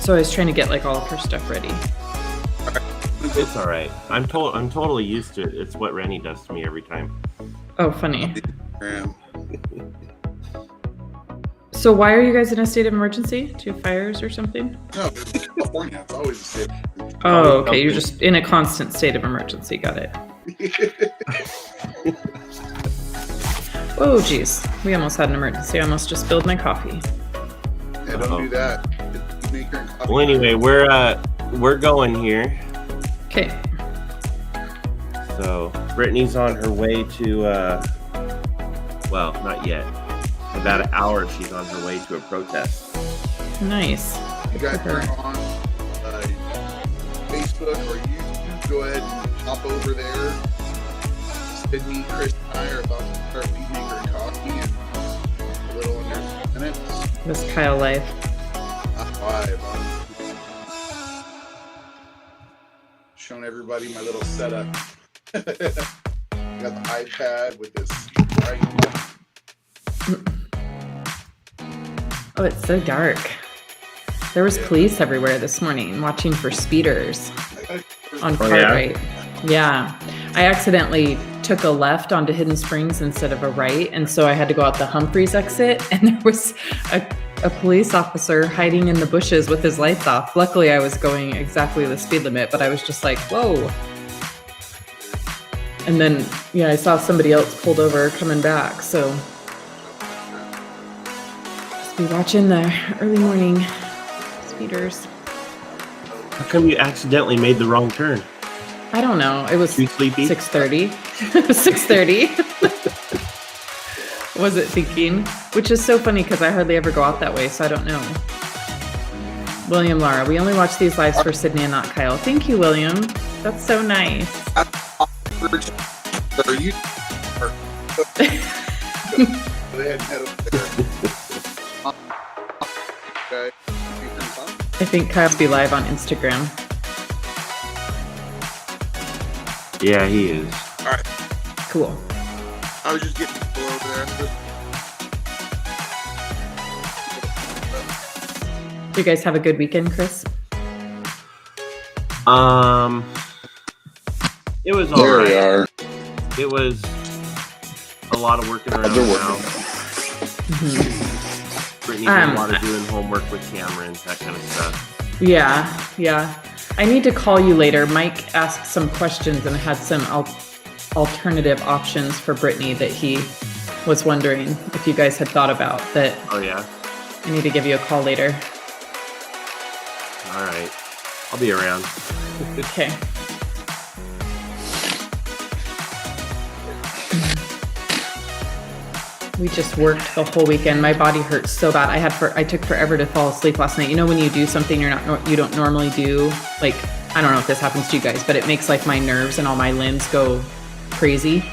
So I was trying to get like all of her stuff ready. It's all right. I'm totally used to it. It's what Rennie does to me every time. Oh, funny. So why are you guys in a state of emergency? Do you have fires or something? No, California. It's always a state. Oh, okay. You're just in a constant state of emergency. Got it. Oh, geez. We almost had an emergency. I almost just spilled my coffee. Yeah, don't do that. Maker and coffee. Well, anyway, we're going here. Okay. So Brittany's on her way to, well, not yet. About an hour, she's on her way to a protest. Nice. You guys are on Facebook or YouTube. Go ahead and hop over there. Sydney, Chris, and I are about to start Bead Maker and coffee in a little under 2 minutes. This Kyle life. Live. Showing everybody my little setup. Got the iPad with this right. Oh, it's so dark. There was police everywhere this morning watching for speeders on Cartwright. Yeah. I accidentally took a left onto Hidden Springs instead of a right, and so I had to go out the Humphreys exit, and there was a police officer hiding in the bushes with his lights off. Luckily, I was going exactly the speed limit, but I was just like, whoa. And then, yeah, I saw somebody else pulled over coming back, so just be watching the early morning speeders. How come you accidentally made the wrong turn? I don't know. It was Too sleepy? 6:30. 6:30. Was it thinking? Which is so funny because I hardly ever go out that way, so I don't know. William, Lara, we only watch these lives for Sydney and not Kyle. Thank you, William. That's so nice. Are you? Go ahead and head over there. Okay. I think Kyle'll be live on Instagram. Yeah, he is. All right. Cool. I was just getting people over there. Do you guys have a good weekend, Chris? It was There alright. we are. It was a lot of working around They're now. working. Brittany did a lot of doing homework with Cameron, that kind of stuff. Yeah. I need to call you later. Mike asked some questions and had some alternative options for Brittany that he was wondering if you guys had thought about. That Oh, yeah? I need to give you a call later. All right. I'll be around. Okay. We just worked the whole weekend. My body hurts so bad. I took forever to fall asleep last night. You know when you do something you don't normally do? Like, I don't know if this happens to you guys, but it makes like my nerves and all my limbs go crazy.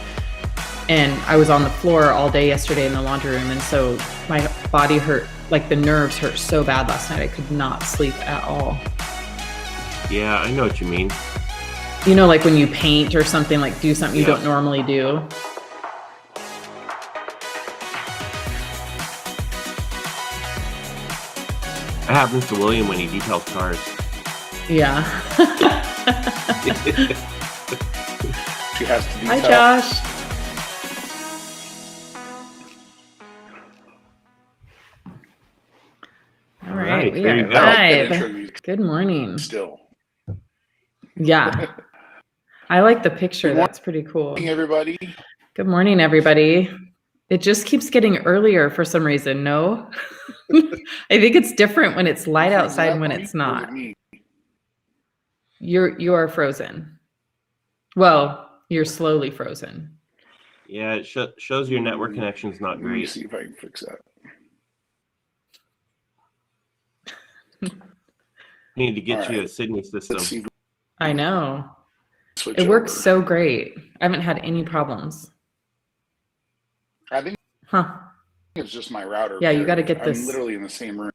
And I was on the floor all day yesterday in the laundry room, and so my body hurt, like the nerves hurt so bad last night. I could not sleep at all. Yeah, I know what you mean. You know, like when you paint or something, like do something you don't normally do. That happens to William when he details cars. Yeah. She has to Hi, Josh. All right, we there are you go. live. Good morning. Still. Yeah. I like the picture. That's pretty cool. Good morning, everybody. Good morning, everybody. It just keeps getting earlier for some reason, no? I think it's different when it's light outside and when it's not. You are frozen. Well, you're slowly frozen. Yeah, it shows your network connection's not Let me great. see if I can fix that. We need to get All you right. a Sydney system. Let's see. I know. Switch It works over. so great. I haven't had any problems. I think Huh. it's just my router. Yeah, you gotta get I'm this- literally in the same room.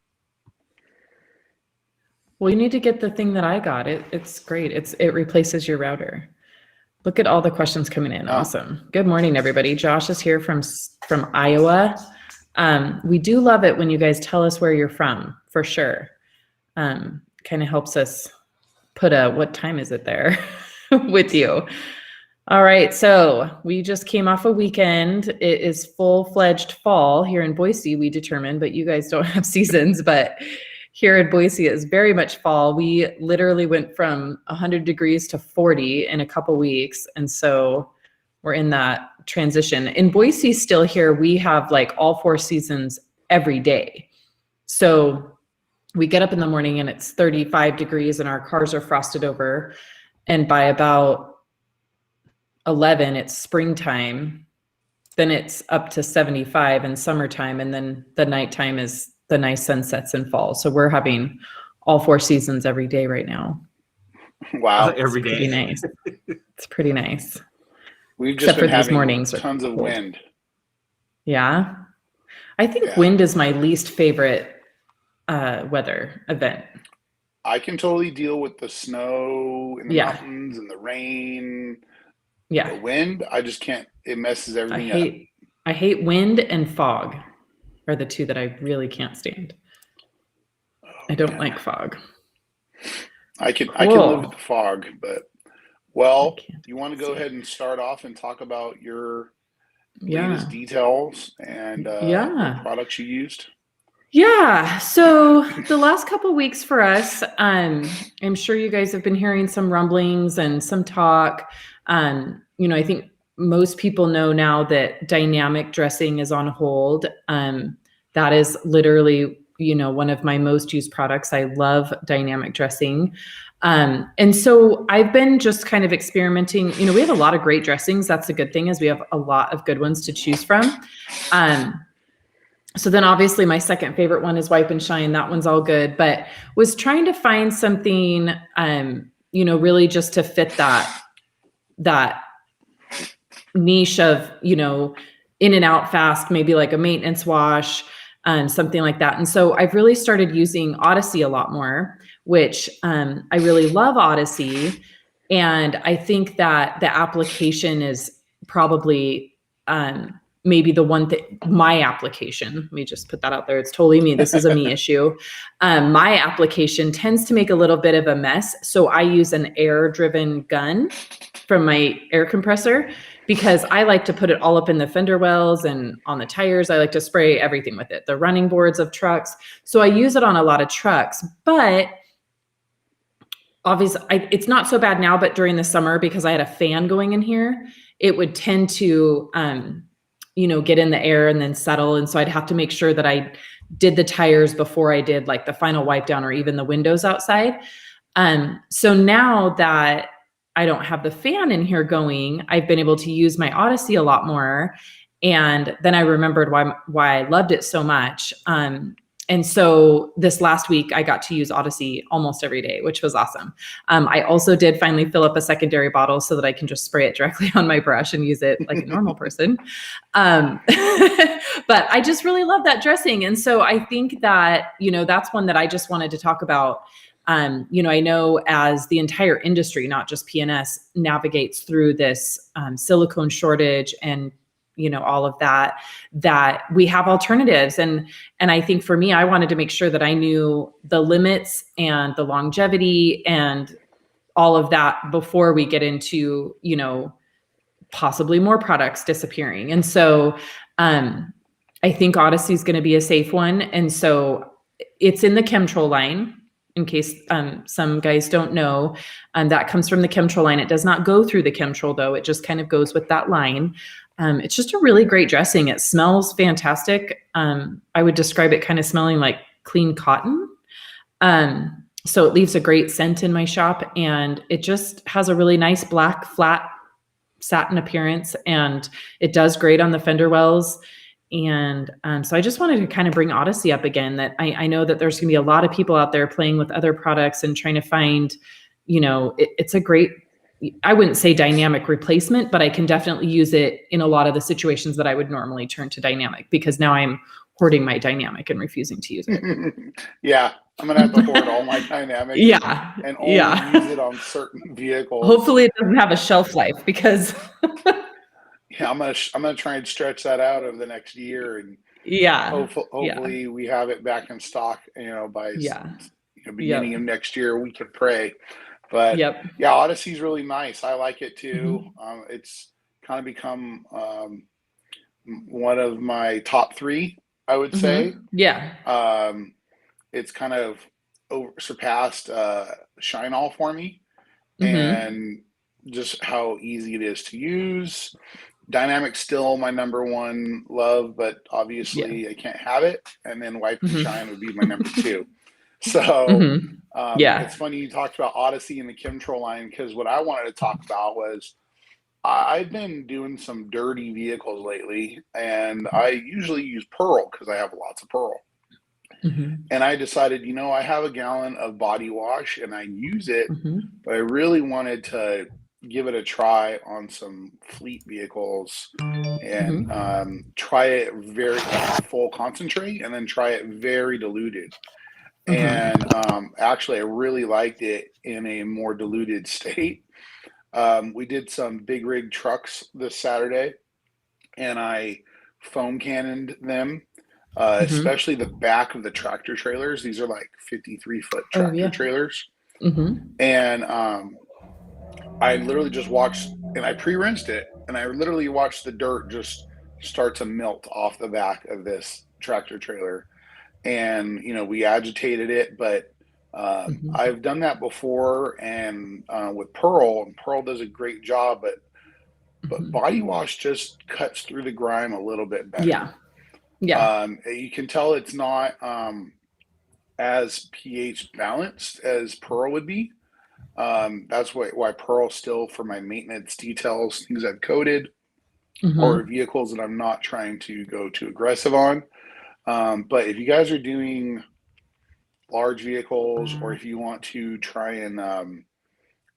Well, you need to get the thing that I got. It's great. It replaces your router. Look at all the questions coming in. Oh. Awesome. Good morning, everybody. Josh is here from Iowa. We do love it when you guys tell us where you're from, for sure. kind of helps us put what time is it there with you. All right, so we just came off a weekend. It is full-fledged fall here in Boise, we determined, but you guys don't have seasons, but here in Boise it is very much fall. We literally went from 100 degrees to 40 in a couple weeks, and so we're in that transition. In Boise still here, we have like all 4 seasons every day. So we get up in the morning and it's 35 degrees and our cars are frosted over, and by about 11 it's springtime, then it's up to 75 in summertime, and then the nighttime is the nice sunsets in fall. So we're having all 4 seasons every day right now. Wow. Every day. Pretty nice. It's pretty nice. We've just Except been for these having mornings. tons of wind. Yeah. I think Yeah. wind is my least favorite weather event. I can totally deal with the snow in the Yeah. mountains and the rain. Yeah. The wind, I just can't. It messes everything up. I hate wind and fog are the 2 that I really can't stand. I don't like fog. I can Cool. live with the fog, but well, I can't you want to go ahead and start off and talk about your Yeah. latest details and Yeah. the products you used? Yeah. So the last couple weeks for us, I'm sure you guys have been hearing some rumblings and some talk. I think most people know now that dynamic dressing is on hold. That is literally, one of my most used products. I love dynamic dressing. And so I've been just kind of experimenting. We have a lot of great dressings. That's the good thing, is we have a lot of good ones to choose from. So then obviously my second favorite one is Wipe and Shine. That one's all good, but was trying to find something, really just to fit that niche of, in and out fast, maybe like a maintenance wash, something like that. And so I've really started using Odyssey a lot more, which I really love Odyssey. And I think that the application is probably maybe the one that my application, let me just put that out there. It's totally me. This is a me issue. My application tends to make a little bit of a mess. So I use an air driven gun from my air compressor, because I like to put it all up in the fender wells and on the tires. I like to spray everything with it, the running boards of trucks. So I use it on a lot of trucks, but obviously it's not so bad now, but during the summer, because I had a fan going in here, it would tend to, get in the air and then settle. And so I'd have to make sure that I did the tires before I did like the final wipe down or even the windows outside. So now that I don't have the fan in here going, I've been able to use my Odyssey a lot more. And then I remembered why I loved it so much. And so this last week I got to use Odyssey almost every day, which was awesome. I also did finally fill up a secondary bottle so that I can just spray it directly on my brush and use it like a normal person. But I just really love that dressing. And so I think that, that's one that I just wanted to talk about. I know as the entire industry, not just PNS, navigates through this silicone shortage and all of that we have alternatives. And I think for me, I wanted to make sure that I knew the limits and the longevity and all of that before we get into, possibly more products disappearing. And so I think Odyssey is going to be a safe one. And so it's in the Chemtrol line. In case some guys don't know, that comes from the Chemtrol line. It does not go through the Chemtrol though. It just kind of goes with that line. It's just a really great dressing. It smells fantastic. I would describe it kind of smelling like clean cotton. So it leaves a great scent in my shop, and it just has a really nice black flat satin appearance, and it does great on the fender wells. And so I just wanted to kind of bring Odyssey up again, that I know that there's going to be a lot of people out there playing with other products and trying to find, it's a great, I wouldn't say dynamic replacement, but I can definitely use it in a lot of the situations that I would normally turn to dynamic, because now I'm hoarding my dynamic and refusing to use it. Yeah, I'm going to have to hoard all my dynamic and only use it on certain vehicles. Hopefully it doesn't have a shelf life, because... Yeah, I'm gonna try and stretch that out over the next year, and hopefully we have it back in stock, by beginning of next year, we can pray. But yeah, Odyssey's really nice. I like it too. It's kind of become one of my top 3, I would say. Yeah. It's kind of surpassed Shine All for me, and just how easy it is to use. Dynamic's still my number 1 love, but obviously I can't have it. And then Wipe and Shine would be my number 2. So it's funny you talked about Odyssey and the Chemtrail line, because what I wanted to talk about was I've been doing some dirty vehicles lately, and I usually use Pearl because I have lots of Pearl. And I decided, I have a gallon of body wash and I use it, but I really wanted to give it a try on some fleet vehicles and try it very full concentrate and then try it very diluted. And actually, I really liked it in a more diluted state. We did some big rig trucks this Saturday, and I foam cannoned them, especially the back of the tractor trailers. These are like 53-foot tractor trailers. And I literally just watched, and I pre-rinsed it, and I literally watched the dirt just start to melt off the back of this tractor trailer. And, we agitated it, but I've done that before, and with Pearl, and Pearl does a great job, but body wash just cuts through the grime a little bit better. You can tell it's not as pH balanced as Pearl would be. That's why Pearl still, for my maintenance details, things I've coated, or vehicles that I'm not trying to go too aggressive on. But if you guys are doing large vehicles, or if you want to try and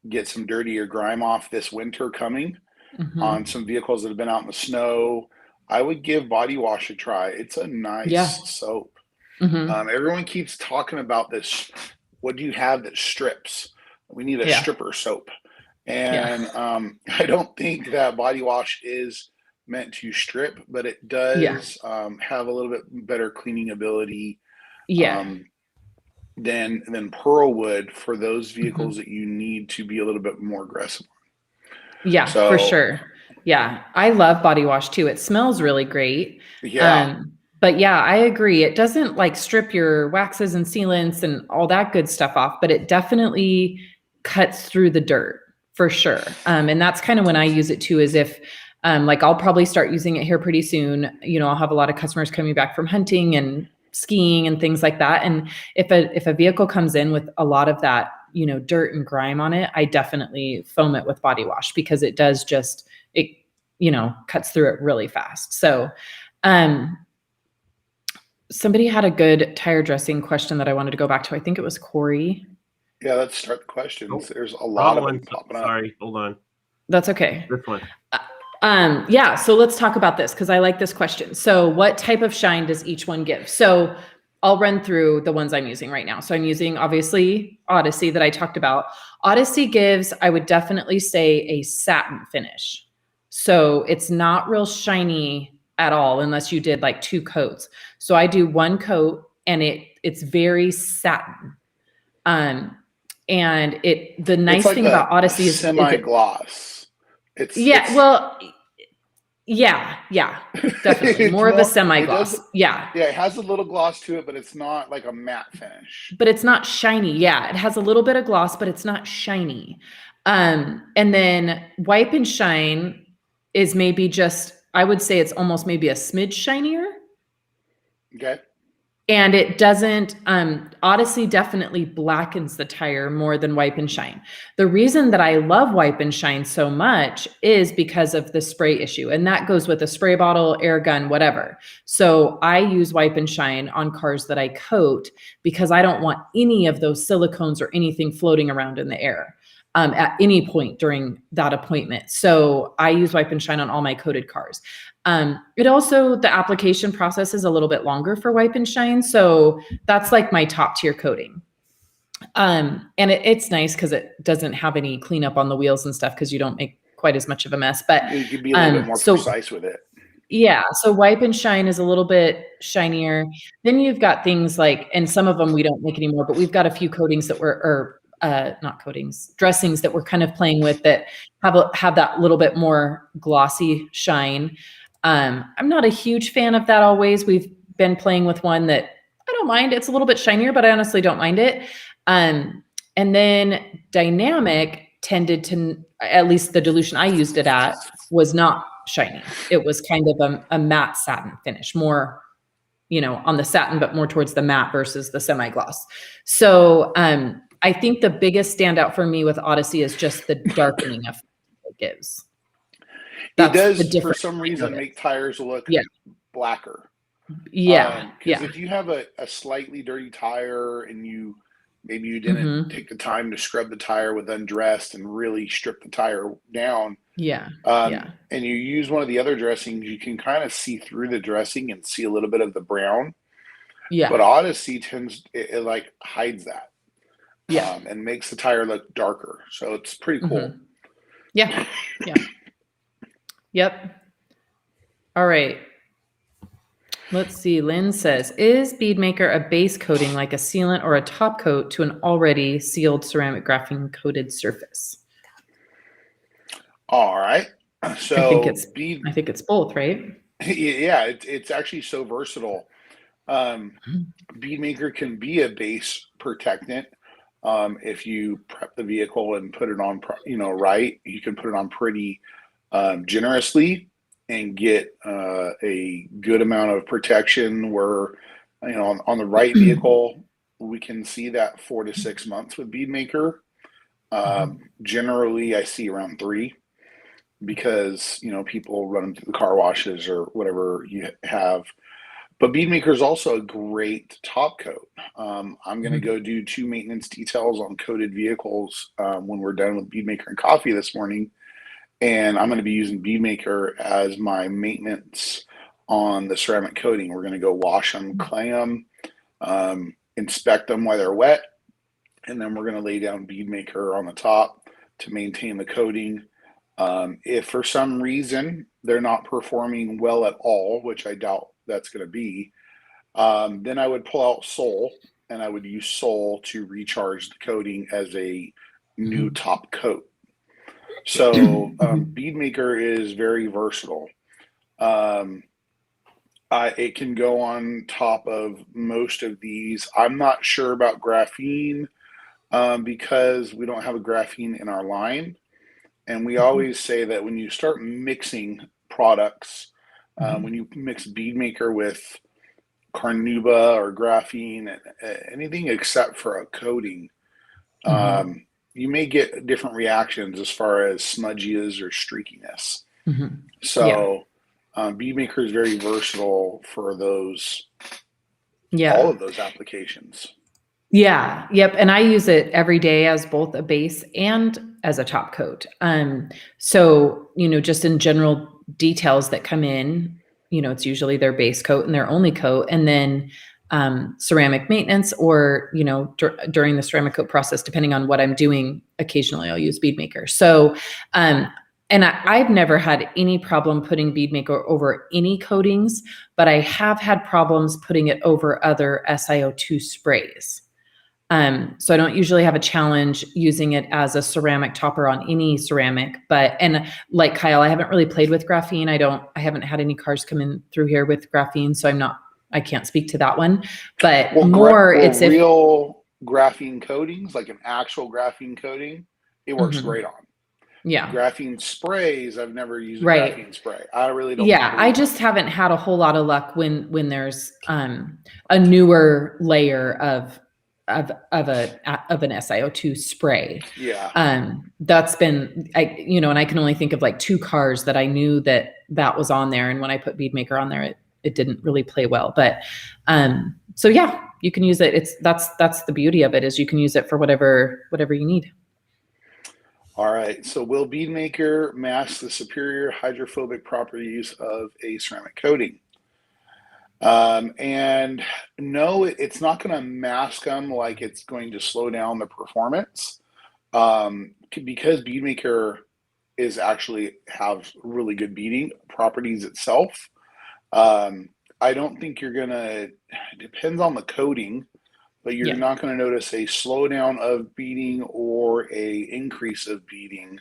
get some dirtier grime off this winter coming on some vehicles that have been out in the snow, I would give body wash a try. It's a nice soap. Everyone keeps talking about this. What do you have that strips? We need a stripper soap. And I don't think that body wash is meant to strip, but it does have a little bit better cleaning ability than Pearl would for those vehicles that you need to be a little bit more aggressive. For sure. Yeah, I love body wash too. It smells really great. But yeah, I agree. It doesn't like strip your waxes and sealants and all that good stuff off, but it definitely cuts through the dirt for sure. And that's kind of when I use it too, is if like I'll probably start using it here pretty soon. I'll have a lot of customers coming back from hunting and skiing and things like that. And if a vehicle comes in with a lot of that, dirt and grime on it, I definitely foam it with body wash, because it does just, it cuts through it really fast. So, somebody had a good tire dressing question that I wanted to go back to. I think it was Corey. Yeah, let's start the questions. There's a lot of them popping up. Sorry, hold on. That's okay. This one. So let's talk about this, because I like this question. So what type of shine does each one give? So I'll run through the ones I'm using right now. So I'm using, obviously, Odyssey that I talked about. Odyssey gives, I would definitely say, a satin finish. So it's not real shiny at all unless you did like 2 coats. So I do 1 coat, and it's very satin. And the nice like thing about Odyssey is semi-gloss. Definitely more of a semi-gloss. It has a little gloss to it, but it's not like a matte finish. But it's not shiny. Yeah, it has a little bit of gloss, but it's not shiny. And then Wipe and Shine is maybe just, I would say it's almost maybe a smidge shinier. Okay. And it doesn't, Odyssey definitely blackens the tire more than Wipe and Shine. The reason that I love Wipe and Shine so much is because of the spray issue. And that goes with a spray bottle, air gun, whatever. So I use Wipe and Shine on cars that I coat, because I don't want any of those silicones or anything floating around in the air at any point during that appointment. So I use Wipe and Shine on all my coated cars. It also, the application process is a little bit longer for Wipe and Shine. So that's like my top tier coating. And it's nice because it doesn't have any cleanup on the wheels and stuff, because you don't make quite as much of a mess. But you can be a little bit more precise with it. Yeah, so Wipe and Shine is a little bit shinier. Then you've got things like, and some of them we don't make anymore, but we've got a few coatings that were, or not coatings, dressings that we're kind of playing with that have that little bit more glossy shine. I'm not a huge fan of that always. We've been playing with one that I don't mind. It's a little bit shinier, but I honestly don't mind it. And then Dynamic tended to, at least the dilution I used it at, was not shiny. It was kind of a matte satin finish, more, on the satin, but more towards the matte versus the semi-gloss. So I think the biggest standout for me with Odyssey is just the darkening effect it gives. It does, for some reason, make tires look blacker. Yeah. Because if you have a slightly dirty tire and maybe you didn't take the time to scrub the tire with Undressed and really strip the tire down. And you use one of the other dressings, you can kind of see through the dressing and see a little bit of the brown. But Odyssey it like hides that. And makes the tire look darker. So it's pretty cool. Yep. All right. Let's see. Lynn says, is Bead Maker a base coating like a sealant or a top coat to an already sealed ceramic graphene coated surface? All right. So I think it's both, right? Yeah, it's actually so versatile. Bead Maker can be a base protectant. If you prep the vehicle and put it on, right, you can put it on pretty generously and get a good amount of protection where, on the right vehicle, we can see that 4 to 6 months with Bead Maker. Generally, I see around 3 because, people run them through the car washes or whatever you have. But Bead Maker is also a great top coat. I'm going to go do 2 maintenance details on coated vehicles when we're done with Bead Maker and coffee this morning. And I'm going to be using Bead Maker as my maintenance on the ceramic coating. We're going to go wash them, clay them, inspect them while they're wet, and then we're going to lay down Bead Maker on the top to maintain the coating. If for some reason they're not performing well at all, which I doubt that's going to be, then I would pull out Sol, and I would use Sol to recharge the coating as a new top coat. So Bead Maker is very versatile. It can go on top of most of these. I'm not sure about graphene because we don't have a graphene in our line. And we always say that when you start mixing products, when you mix Bead Maker with Carnauba or graphene, anything except for a coating, you may get different reactions as far as smudginess or streakiness. So Bead Maker is very versatile for those, all of those applications. Yep. And I use it every day as both a base and as a top coat. So, just in general details that come in, it's usually their base coat and their only coat, and then ceramic maintenance or, during the ceramic coat process, depending on what I'm doing, occasionally I'll use Bead Maker. So, and I've never had any problem putting Bead Maker over any coatings, but I have had problems putting it over other SiO2 sprays. So I don't usually have a challenge using it as a ceramic topper on any ceramic, and like Kyle, I haven't really played with graphene. I haven't had any cars come in through here with graphene, so I can't speak to that one, but it's real graphene coatings, like an actual graphene coating, it works great on. Graphene sprays, I've never used a graphene spray. I really don't. I just haven't had a whole lot of luck when there's a newer layer of an SiO2 spray. That's been, and I can only think of like 2 cars that I knew that was on there. And when I put Bead Maker on there, it didn't really play well, but, so you can use it. That's the beauty of it, is you can use it for whatever you need. All right. So will Bead Maker mask the superior hydrophobic properties of a ceramic coating? And no, it's not going to mask them like it's going to slow down the performance, because Bead Maker is actually have really good beading properties itself. I don't think you're gonna. It depends on the coating, but you're Yeah. not going to notice a slowdown of beading or a increase of beading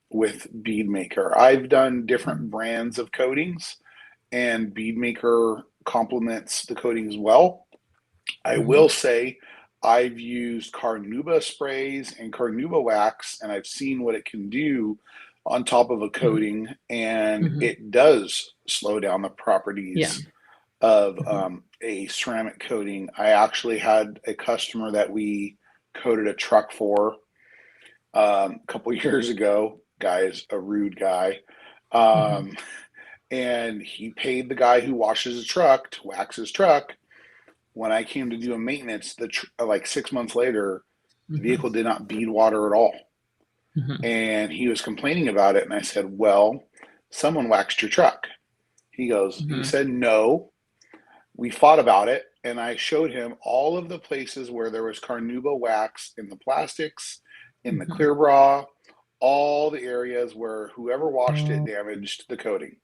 with Bead Maker. I've done different brands of coatings, and Bead Maker complements the coatings well. I will say I've used Carnauba sprays and Carnauba wax, and I've seen what it can do on top of a coating, and it does slow down the properties of a ceramic coating. I actually had a customer that we coated a truck for a couple years ago. Guy is a rude guy. And he paid the guy who washes his truck to wax his truck. When I came to do a maintenance, like 6 months later, the vehicle did not bead water at all. And he was complaining about it. And I said, well, someone waxed your truck. He goes, he said, no. We fought about it, and I showed him all of the places where there was Carnauba wax in the plastics, in the clear bra, all the areas where whoever washed it damaged the coating.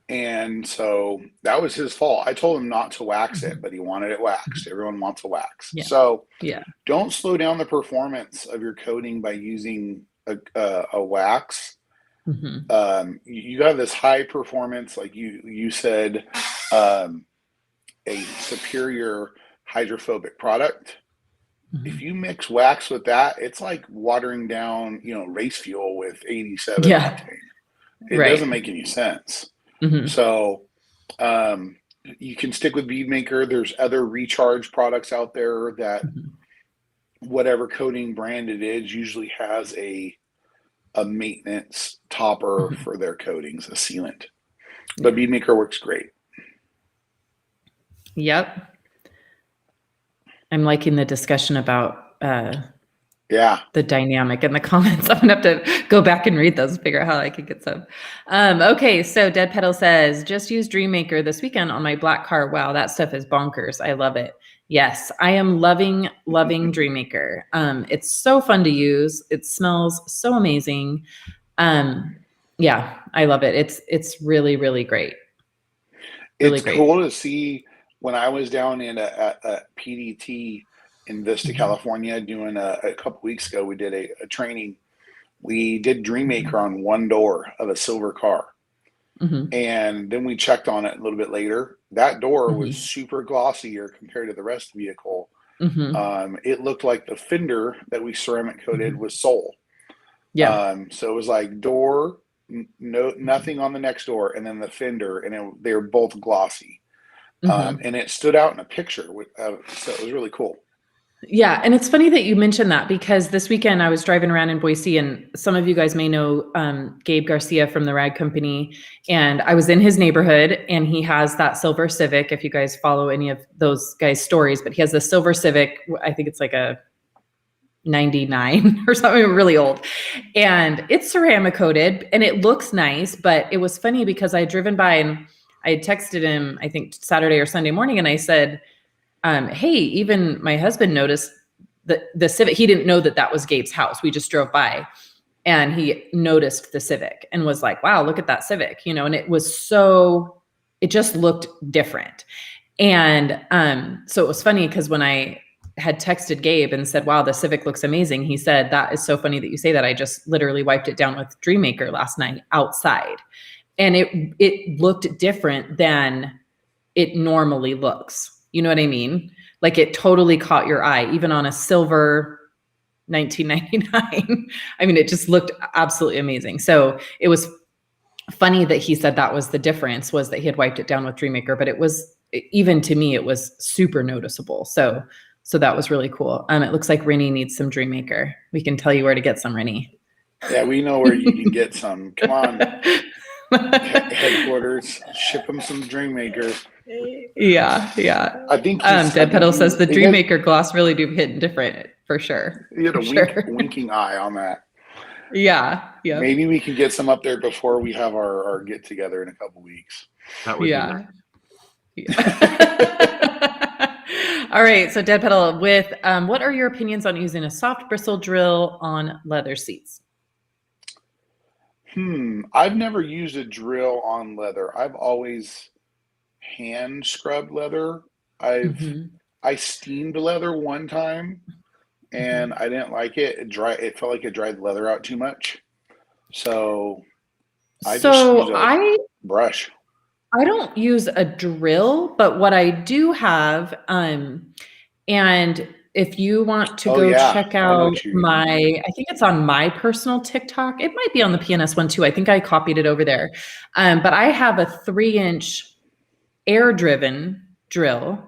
And so that was his fault. I told him not to wax it, but he wanted it waxed. Everyone wants a wax. So don't slow down the performance of your coating by using a wax. You got this high performance, like you said, a superior hydrophobic product. If you mix wax with that, it's like watering down, race fuel with 87 octane. It doesn't make any sense. So you can stick with Bead Maker. There's other recharge products out there that whatever coating brand it is usually has a maintenance topper for their coatings, a sealant. But Bead Maker works great. Yep. I'm liking the discussion about the dynamic in the comments. I'm gonna have to go back and read those, figure out how I could get some. Okay, so Dead Petal says, just use Dream Maker this weekend on my black car. Wow, that stuff is bonkers. I love it. Yes, I am loving Dream Maker. It's so fun to use. It smells so amazing. Yeah, I love it. It's really, really great. Really it's great. Cool to see. When I was down in a PDT in Vista, California, doing a couple weeks ago, we did a training. We did Dream Maker on one door of a silver car. And then we checked on it a little bit later. That door was super glossier compared to the rest of the vehicle. It looked like the fender that we ceramic coated was sole. So it was like door, nothing on the next door, and then the fender, and they were both glossy. And it stood out in a picture, so it was really cool. Yeah, and it's funny that you mentioned that, because this weekend I was driving around in Boise, and some of you guys may know Gabe Garcia from the Rag Company, and I was in his neighborhood, and he has that silver Civic, if you guys follow any of those guys' stories, but he has the silver Civic. I think it's like a 99 or something, really old, and it's ceramic coated, and it looks nice. But it was funny because I had driven by and I had texted him, I think Saturday or Sunday morning, and I said, hey, even my husband noticed the Civic. He didn't know that was Gabe's house. We just drove by, and he noticed the Civic and was like, wow, look at that Civic, and it just looked different. And so it was funny because when I had texted Gabe and said, wow, the Civic looks amazing, he said, that is so funny that you say that. I just literally wiped it down with Dream Maker last night outside. And it looked different than it normally looks. You know what I mean? Like, it totally caught your eye, even on a silver 1999. I mean, it just looked absolutely amazing. So it was funny that he said that was the difference, was that he had wiped it down with Dream Maker, but it was, even to me, it was super noticeable. So that was really cool. It looks like Rennie needs some Dream Maker. We can tell you where to get some, Rennie. Yeah, we know where you can get some. Come on. Headquarters, ship them some Dream Maker. Yeah. I think Dead Petal says the Dream Maker gloss really do hit different, for sure. You had a winking eye on that. Yeah. Maybe we can get some up there before we have our get together in a couple weeks. That would be nice. All right, so Dead Petal, with what are your opinions on using a soft bristle drill on leather seats? I've never used a drill on leather. I've always hand scrubbed leather. I steamed leather one time and I didn't like it. It felt like it dried the leather out too much. So I just use So a brush. I don't use a drill, but what I do have, and if you want to go check out I think it's on my personal TikTok. It might be on the PNS one too. I think I copied it over there. But I have a 3-inch air-driven drill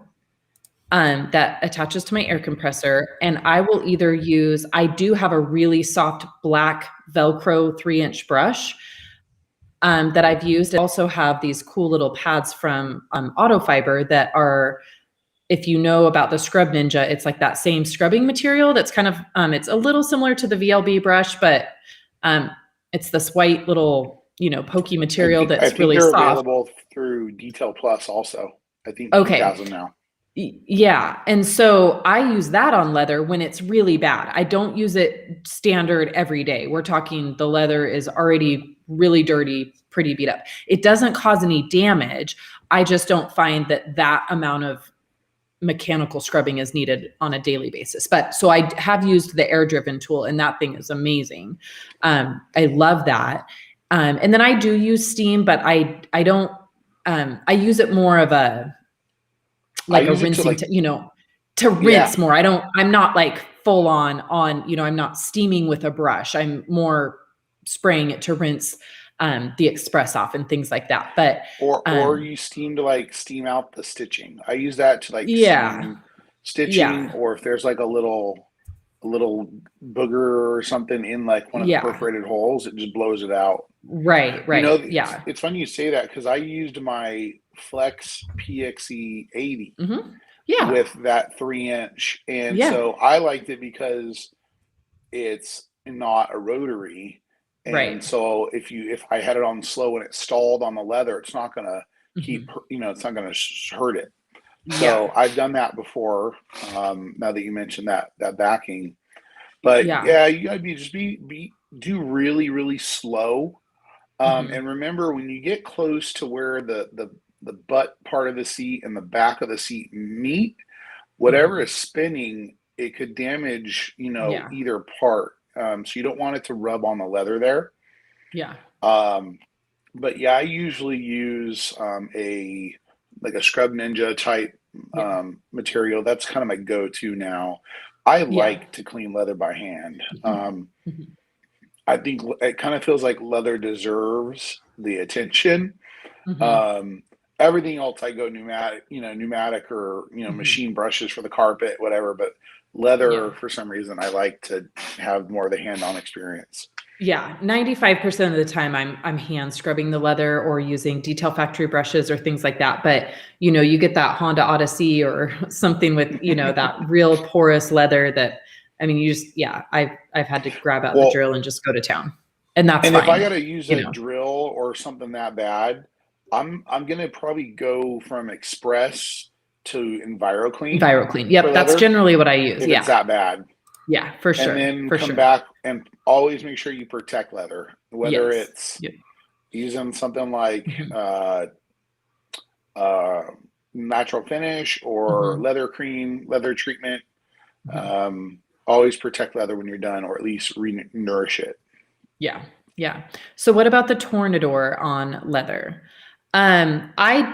that attaches to my air compressor. And I will I do have a really soft black Velcro 3-inch brush that I've used. I also have these cool little pads from Autofiber that are, if you know about the Scrub Ninja, it's like that same scrubbing material that's kind of, it's a little similar to the VLB brush, but it's this white little, pokey material that's really soft. They're available through Detail Plus also. I think Pete has them now. Yeah. And so I use that on leather when it's really bad. I don't use it standard every day. We're talking the leather is already really dirty, pretty beat up. It doesn't cause any damage. I just don't find that amount of mechanical scrubbing is needed on a daily basis. But so I have used the air driven tool and that thing is amazing. I love that. And then I do use steam, but I don't, I use it more of a rinsing, to rinse more. I'm not like full on, I'm not steaming with a brush. I'm more spraying it to rinse the express off and things like that. But or you steam to steam out the stitching. I use that to steam stitching, or if there's like a little booger or something in one of the perforated holes, it just blows it out. Right. It's funny you say that because I used my Flex PXE 80 with that 3-inch, and so I liked it because it's not a rotary. And so if I had it on slow and it stalled on the leather, it's not going to keep, it's not going to hurt it. So I've done that before. Now that you mentioned that backing, but you gotta do really, really slow. And remember when you get close to where the butt part of the seat and the back of the seat meet, whatever is spinning, it could damage, either part. So you don't want it to rub on the leather there. Yeah. But I usually use a Scrub Ninja type material. That's kind of my go-to now. I like to clean leather by hand. I think it kind of feels like leather deserves the attention. Everything else I go pneumatic or machine brushes for the carpet, whatever, but leather for some reason I like to have more of the hand-on experience. 95% of the time I'm hand scrubbing the leather or using Detail Factory brushes or things like that. But you get that Honda Odyssey or something with that real porous leather that you just I've had to grab out the drill and just go to town, and that's fine. If I got to use a drill or something that bad, I'm gonna probably go from Express to EnviroClean. Yep, that's generally what I use. If it's that bad. Yeah, for sure. And then come back and always make sure you protect leather, whether it's using something like natural finish or leather cream, leather treatment. Always protect leather when you're done, or at least nourish it. Yeah. So what about the Tornador on leather? I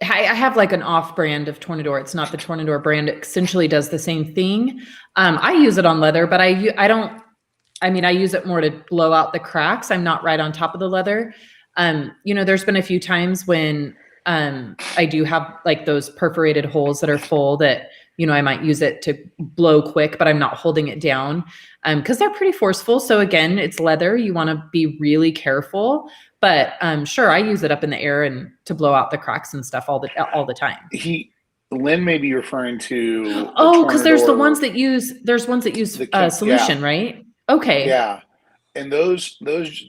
have like an off brand of Tornador. It's not the Tornador brand. It essentially does the same thing. I use it on leather, but I use it more to blow out the cracks. I'm not right on top of the leather. There's been a few times when I do have like those perforated holes that are full that, I might use it to blow quick, but I'm not holding it down because they're pretty forceful. So again, it's leather. You want to be really careful. But sure, I use it up in the air and to blow out the cracks and stuff all the time. Lynn may be referring to because there's ones that use solution, right? Okay. Yeah, and those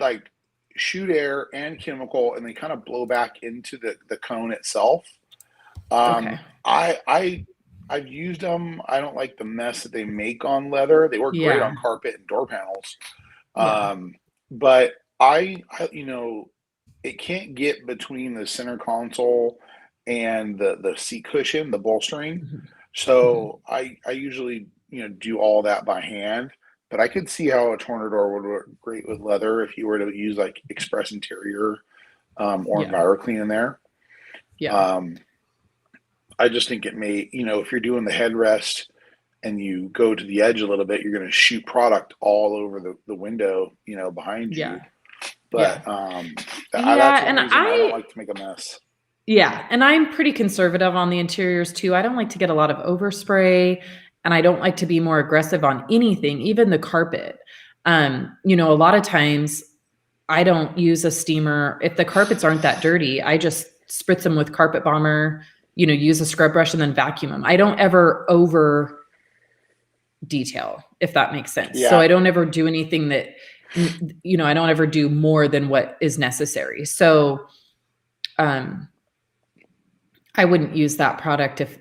like shoot air and chemical, and they kind of blow back into the cone itself. Okay. I've used them. I don't like the mess that they make on leather. They work great on carpet and door panels. But you know, it can't get between the center console and the seat cushion, the bolstering. Mhm. So I usually, you know, do all that by hand. But I could see how a Tornador would work great with leather if you were to use like Express Interior or Yeah. EnviroClean in there. Yeah. Um, I just think it may, you know, if you're doing the headrest and you go to the edge a little bit, you're going to shoot product all over the window, you know, behind you. Yeah. Yeah. But that's Yeah. one And reason I don't like to make a mess. yeah. And I'm pretty conservative on the interiors too. I don't like to get a lot of overspray and I don't like to be more aggressive on anything, even the carpet. You know, a lot of times I don't use a steamer. If the carpets aren't that dirty, I just spritz them with carpet bomber, you know, use a scrub brush and then vacuum them. I don't ever over detail, if that makes sense. So Yeah. I don't ever do anything that, you know, I don't ever do more than what is necessary. So I wouldn't use that product if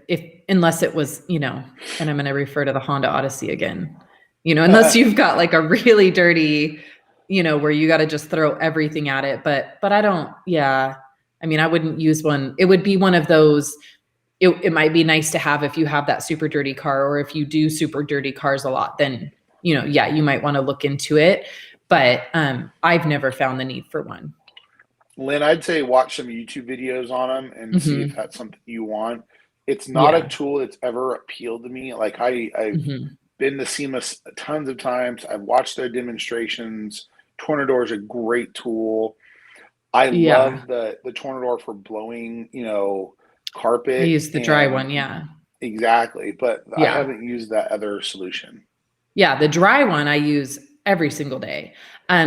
unless it was, you know, and I'm going to refer to the Honda Odyssey again, you know, unless you've got like a really dirty, you know, where you got to just throw everything at it. But I don't, yeah. I mean, I wouldn't use one. It would be one of those, it might be nice to have if you have that super dirty car, or if you do super dirty cars a lot, then, you know, yeah, you might want to look into it. But I've never found the need for one. Lynn, I'd say watch some YouTube videos on them and see if that's something you want. It's not a tool that's ever appealed to me. Like I've been to SEMA tons of times. I've watched their demonstrations. Tornador is a great tool. I love the Tornador for blowing, you know, carpet. I use the dry one, yeah. Exactly. But I haven't used that other solution. Yeah, the dry one I use every single day.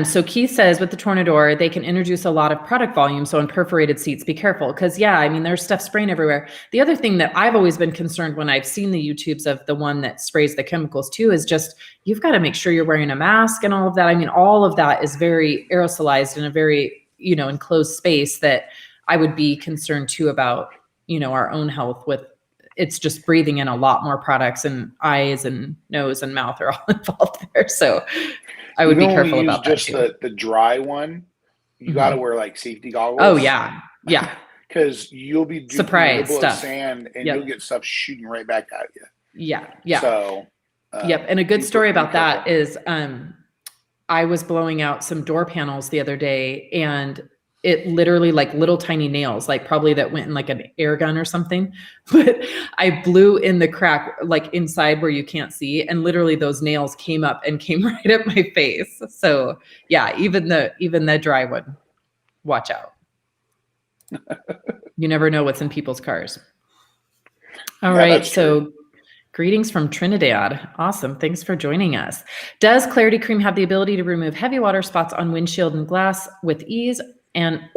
So Keith says with the Tornador, they can introduce a lot of product volume. So on perforated seats, be careful. Because yeah, I mean, there's stuff spraying everywhere. The other thing that I've always been concerned when I've seen the YouTubes of the one that sprays the chemicals too, is just, you've got to make sure you're wearing a mask and all of that. I mean, all of that is very aerosolized in a very, you know, enclosed space that I would be concerned too about, you know, our own health with. It's just breathing in a lot more products, and eyes and nose and mouth are all involved there. So I would be careful about that just too. the dry one. You got to wear like safety goggles. Oh yeah. Yeah. Because you'll be surprised stuff. Sand and you'll get stuff shooting right back at you. Yeah. Yeah. So yep. And a good story about that is I was blowing out some door panels the other day, and it literally, like little tiny nails, like probably that went in like an air gun or something, but I blew in the crack, like inside where you can't see. And literally those nails came up and came right at my face. So yeah, even the dry one, watch out. You never know what's in people's cars. All right. So greetings from Trinidad. Awesome. Thanks for joining us. Does Clarity Cream have the ability to remove heavy water spots on windshield and glass with ease? And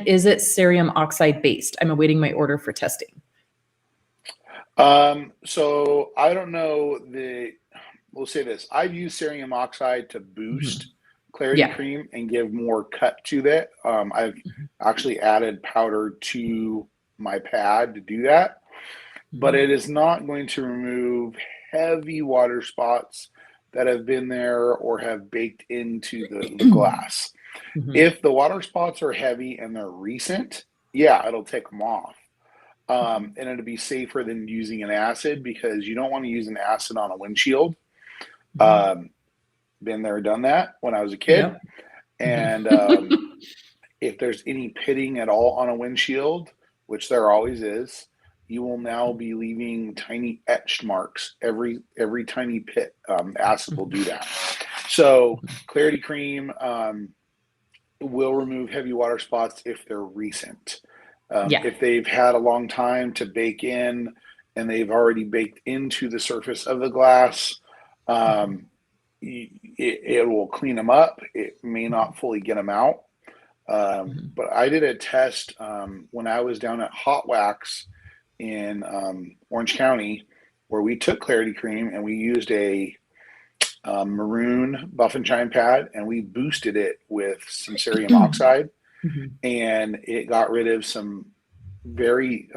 is it cerium oxide based? I'm awaiting my order for testing. So I don't know we'll say this. I've used cerium oxide to boost Clarity Cream and give more cut to that. I've actually added powder to my pad to do that, but it is not going to remove heavy water spots that have been there or have baked into the glass. If the water spots are heavy and they're recent, yeah, it'll take them off. And it'll be safer than using an acid, because you don't want to use an acid on a windshield. Been there, done that when I was a kid. And if there's any pitting at all on a windshield, which there always is, you will now be leaving tiny etched marks every tiny pit. Acid will do that. So Clarity Cream will remove heavy water spots if they're recent. If they've had a long time to bake in and they've already baked into the surface of the glass, it will clean them up. It may not fully get them out. But I did a test when I was down at Hot Wax in Orange County, where we took Clarity Cream and we used a maroon buff and shine pad, and we boosted it with some cerium oxide, and it got rid of some very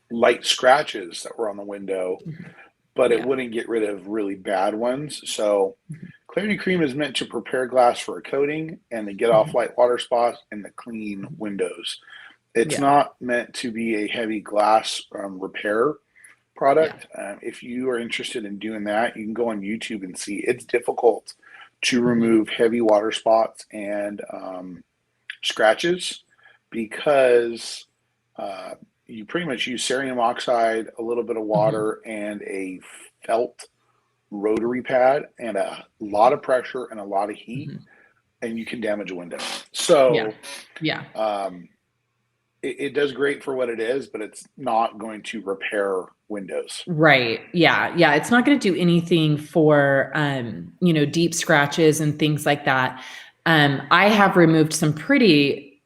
light scratches that were on the window, but it wouldn't get rid of really bad ones. So Clarity Cream is meant to prepare glass for a coating and to get off light water spots and to clean windows. It's not meant to be a heavy glass repair product. If you are interested in doing that, you can go on YouTube and see. It's difficult to remove heavy water spots and scratches because you pretty much use cerium oxide, a little bit of water, and a felt rotary pad and a lot of pressure and a lot of heat, and you can damage a window. So it does great for what it is, but it's not going to repair windows. Right. Yeah. Yeah. It's not going to do anything for, deep scratches and things like that. I have removed some pretty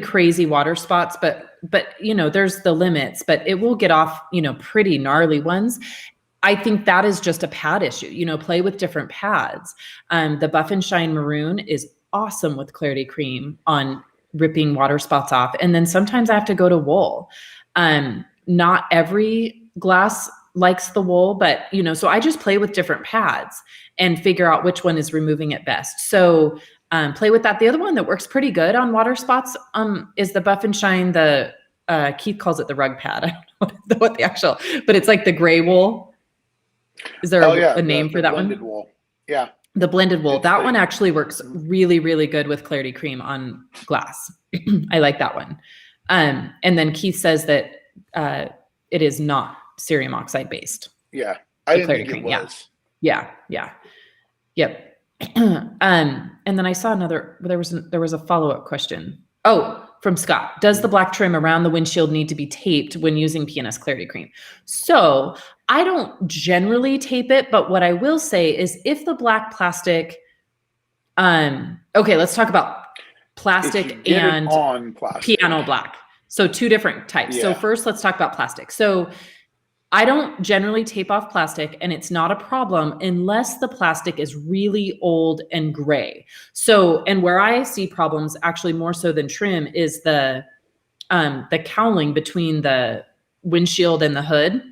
crazy water spots, but there's the limits, but it will get off, pretty gnarly ones. I think that is just a pad issue, play with different pads. The Buff and Shine Maroon is awesome with Clarity Cream on ripping water spots off. And then sometimes I have to go to wool. Not every glass likes the wool, but so I just play with different pads and figure out which one is removing it best. So play with that. The other one that works pretty good on water spots is the Buff and Shine. The Keith calls it the rug pad. I don't know what the actual, but it's like the gray wool. Is there a name for that one? Blended wool. Yeah. The blended wool. That one actually works really, really good with Clarity Cream on glass. I like that one. And then Keith says that it is not cerium oxide based. Yeah. I didn't think it was. Yeah. Yep. And then I saw there was a follow-up question. Oh, from Scott. Does the black trim around the windshield need to be taped when using PNS Clarity Cream? So I don't generally tape it, but what I will say is if the black plastic, okay, let's talk about plastic and piano black. So two different types. So first, let's talk about plastic. So I don't generally tape off plastic, and it's not a problem unless the plastic is really old and gray. So, and where I see problems actually more so than trim is the cowling between the windshield and the hood.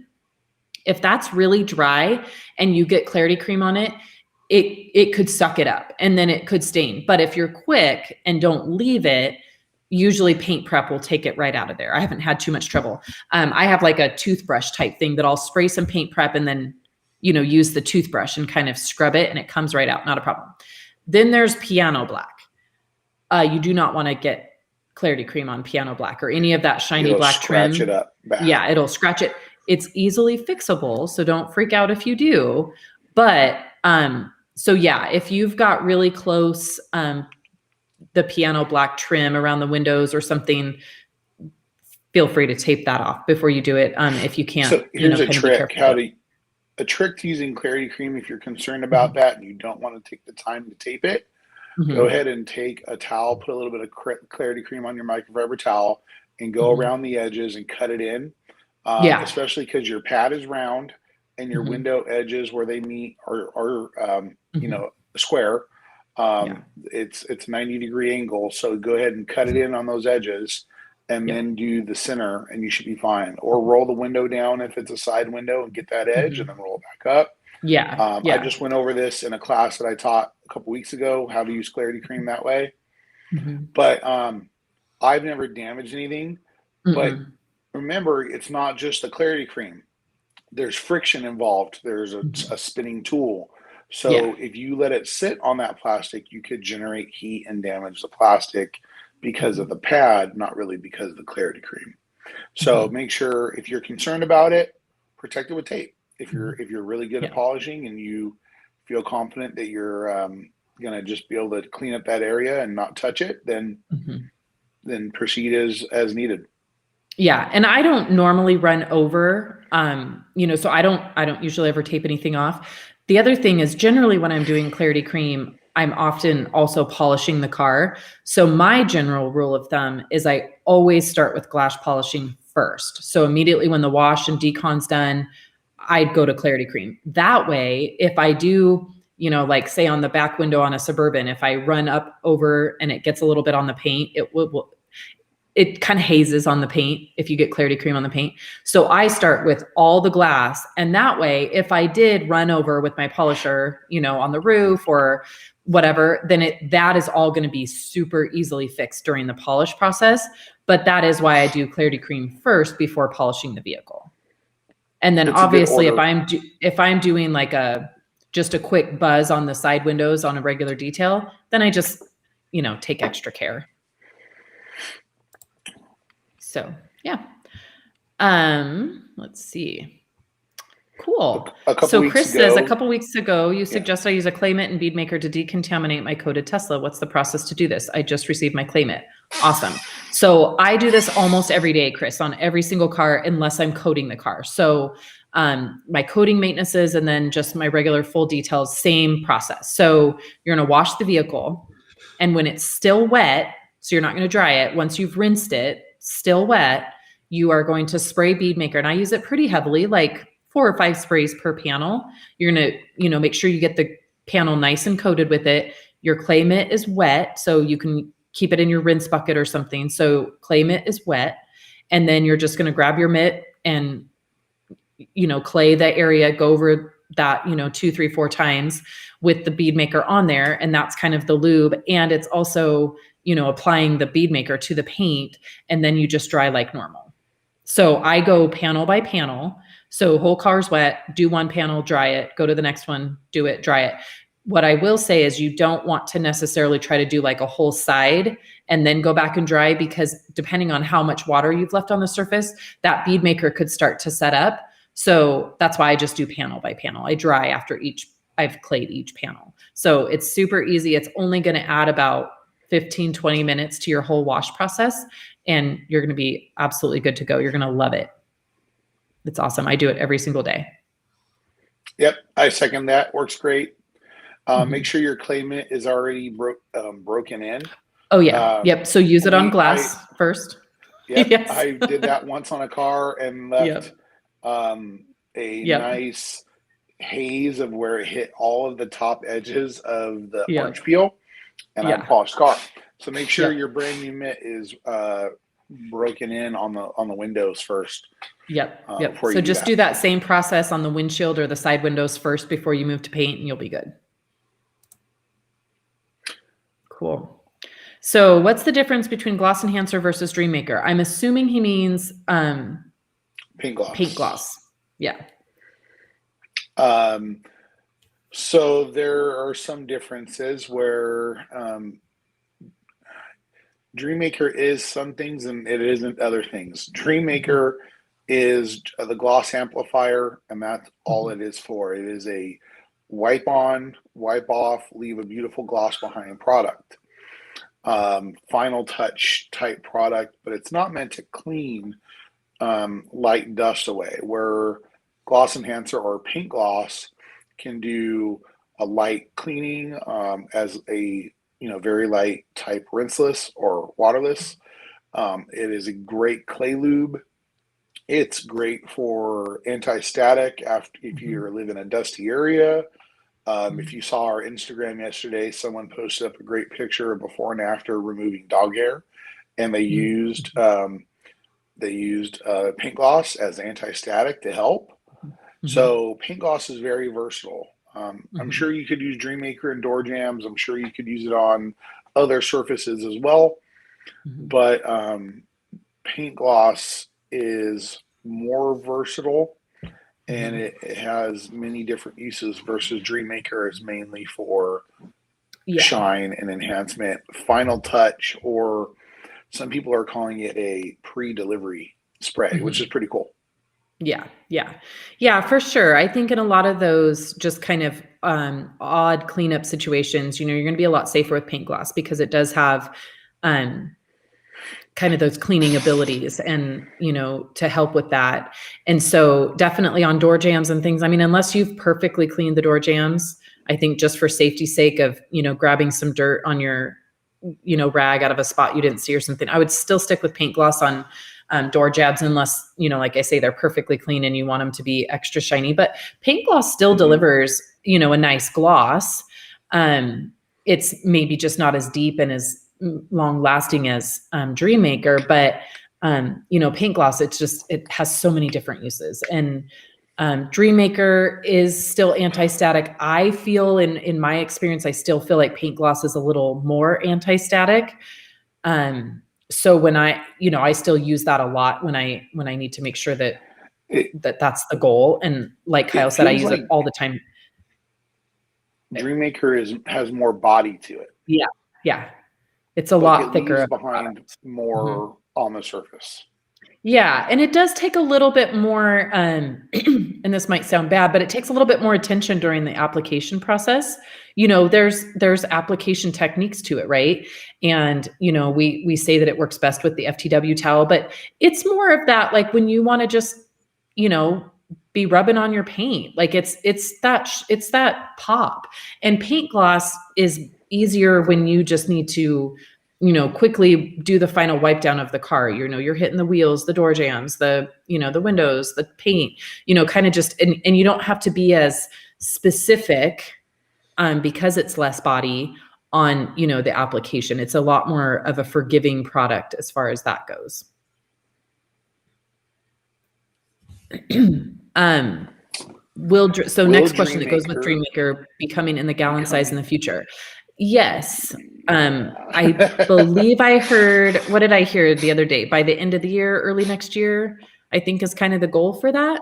If that's really dry and you get Clarity Cream on it, it could suck it up and then it could stain. But if you're quick and don't leave it, usually paint prep will take it right out of there. I haven't had too much trouble. I have like a toothbrush type thing that I'll spray some paint prep and then, use the toothbrush and kind of scrub it and it comes right out. Not a problem. Then there's piano black. You do not want to get Clarity Cream on piano black or any of that shiny black trim. Scratch it up. Bad. Yeah, it'll scratch it. It's easily fixable, so don't freak out if you do. But so yeah, if you've got really close the piano black trim around the windows or something, feel free to tape that off before you do it. If you can't, so here's a trick. A trick to using Clarity Cream if you're concerned about that and you don't want to take the time to tape it. Go ahead and take a towel, put a little bit of Clarity Cream on your microfiber towel, and go around the edges and cut it in. Especially because your pad is round and your window edges where they meet are square. It's 90-degree angle, so go ahead and cut it in on those edges and then do the center and you should be fine. Or roll the window down if it's a side window and get that edge and then roll it back up. I just went over this in a class that I taught a couple weeks ago, how to use Clarity Cream that way. But I've never damaged anything. But remember, it's not just the Clarity Cream. There's friction involved. There's a spinning tool. So if you let it sit on that plastic, you could generate heat and damage the plastic because of the pad, not really because of the Clarity Cream. So make sure if you're concerned about it, protect it with tape. If you're really good at polishing and you feel confident that you're going to just be able to clean up that area and not touch it, then proceed as needed. Yeah. And I don't normally run over, so I don't usually ever tape anything off. The other thing is generally when I'm doing Clarity Cream, I'm often also polishing the car. So my general rule of thumb is I always start with glass polishing first. So immediately when the wash and decon's done, I'd go to Clarity Cream. That way, if I do, like say on the back window on a Suburban, if I run up over and it gets a little bit on the paint, it kind of hazes on the paint if you get clarity cream on the paint. So I start with all the glass. And that way, if I did run over with my polisher, on the roof or whatever, then that is all going to be super easily fixed during the polish process. But that is why I do clarity cream first before polishing the vehicle. And then obviously if I'm doing like just a quick buzz on the side windows on a regular detail, then I just, take extra care. So yeah. Let's see. Cool. So Chris says a couple weeks ago, you suggest I use a clay mitt and bead maker to decontaminate my coated Tesla. What's the process to do this? I just received my clay mitt. Awesome. So I do this almost every day, Chris, on every single car, unless I'm coating the car. So my coating maintenances and then just my regular full details, same process. So you're going to wash the vehicle, and when it's still wet, so you're not going to dry it. Once you've rinsed it, still wet, you are going to spray bead maker. And I use it pretty heavily, like 4 or 5 sprays per panel. You're going to, make sure you get the panel nice and coated with it. Your clay mitt is wet, so you can keep it in your rinse bucket or something. So clay mitt is wet. And then you're just going to grab your mitt and, clay the area, go over that, 2, 3, 4 times with the bead maker on there. And that's kind of the lube. And it's also, applying the bead maker to the paint, and then you just dry like normal. So I go panel by panel. So whole car's wet, do one panel, dry it, go to the next one, do it, dry it. What I will say is you don't want to necessarily try to do like a whole side and then go back and dry, because depending on how much water you've left on the surface, that bead maker could start to set up. So that's why I just do panel by panel. I dry after I've clayed each panel. So it's super easy. It's only going to add about 15, 20 minutes to your whole wash process, and you're going to be absolutely good to go. You're going to love it. It's awesome. I do it every single day. Yep. I second that. Works great. Make sure your clay mitt is already broken in. Oh yeah. Yep. So use it on glass first. Yep. Yes. I did that once on a car and left nice haze of where it hit all of the top edges of the orange peel, and I polished car. So make sure your brand new mitt is broken in on the windows first. Yep. So just do that same process on the windshield or the side windows first before you move to paint, and you'll be good. Cool. So what's the difference between gloss enhancer versus dream maker? I'm assuming he means paint gloss. Paint gloss. Yeah. So there are some differences where dream maker is some things and it isn't other things. Dream maker is the gloss amplifier, and that's all it is for. It is a wipe on, wipe off, leave a beautiful gloss behind product. Final touch type product, but it's not meant to clean light dust away, where gloss enhancer or paint gloss can do a light cleaning as a very light type rinseless or waterless. It is a great clay lube. It's great for anti-static if you live in a dusty area. If you saw our Instagram yesterday, someone posted up a great picture of before and after removing dog hair, and they used paint gloss as anti-static to help. So paint gloss is very versatile. I'm sure you could use Dream Maker and door jams. I'm sure you could use it on other surfaces as well. But paint gloss is more versatile, and it has many different uses versus Dream Maker is mainly for shine and enhancement, final touch, or some people are calling it a pre-delivery spray, which is pretty cool. Yeah, for sure. I think in a lot of those just kind of odd cleanup situations, you're going to be a lot safer with paint gloss because it does have kind of those cleaning abilities and, to help with that. And so definitely on door jams and things, I mean, unless you've perfectly cleaned the door jams, I think just for safety's sake of, grabbing some dirt on your, rag out of a spot you didn't see or something, I would still stick with paint gloss on door jabs unless, like I say, they're perfectly clean and you want them to be extra shiny. But paint gloss still delivers, a nice gloss. It's maybe just not as deep and as, long lasting as Dream Maker, but paint gloss, it has so many different uses. And Dream Maker is still anti-static. I feel in my experience, I still feel like paint gloss is a little more anti-static. So when I still use that a lot when I need to make sure that that's the goal. And like Kyle said, I use it all the time. Dream Maker has more body to it. Yeah. Yeah. It's a lot thicker. Behind more on the surface. Yeah. And it does take a little bit more, and this might sound bad, but it takes a little bit more attention during the application process. There's application techniques to it, right? And, we say that it works best with the FTW towel, but it's more of that, like when you want to just, be rubbing on your paint, like it's that pop. And paint gloss is easier when you just need to, quickly do the final wipe down of the car. You're hitting the wheels, the door jambs, the windows, the paint, kind of just, and you don't have to be as specific because it's less body on, the application. It's a lot more of a forgiving product as far as that goes. Next question that goes with Dream Maker becoming in the gallon size in the future. Yes. I believe I heard, what did I hear the other day? By the end of the year, early next year, I think is kind of the goal for that.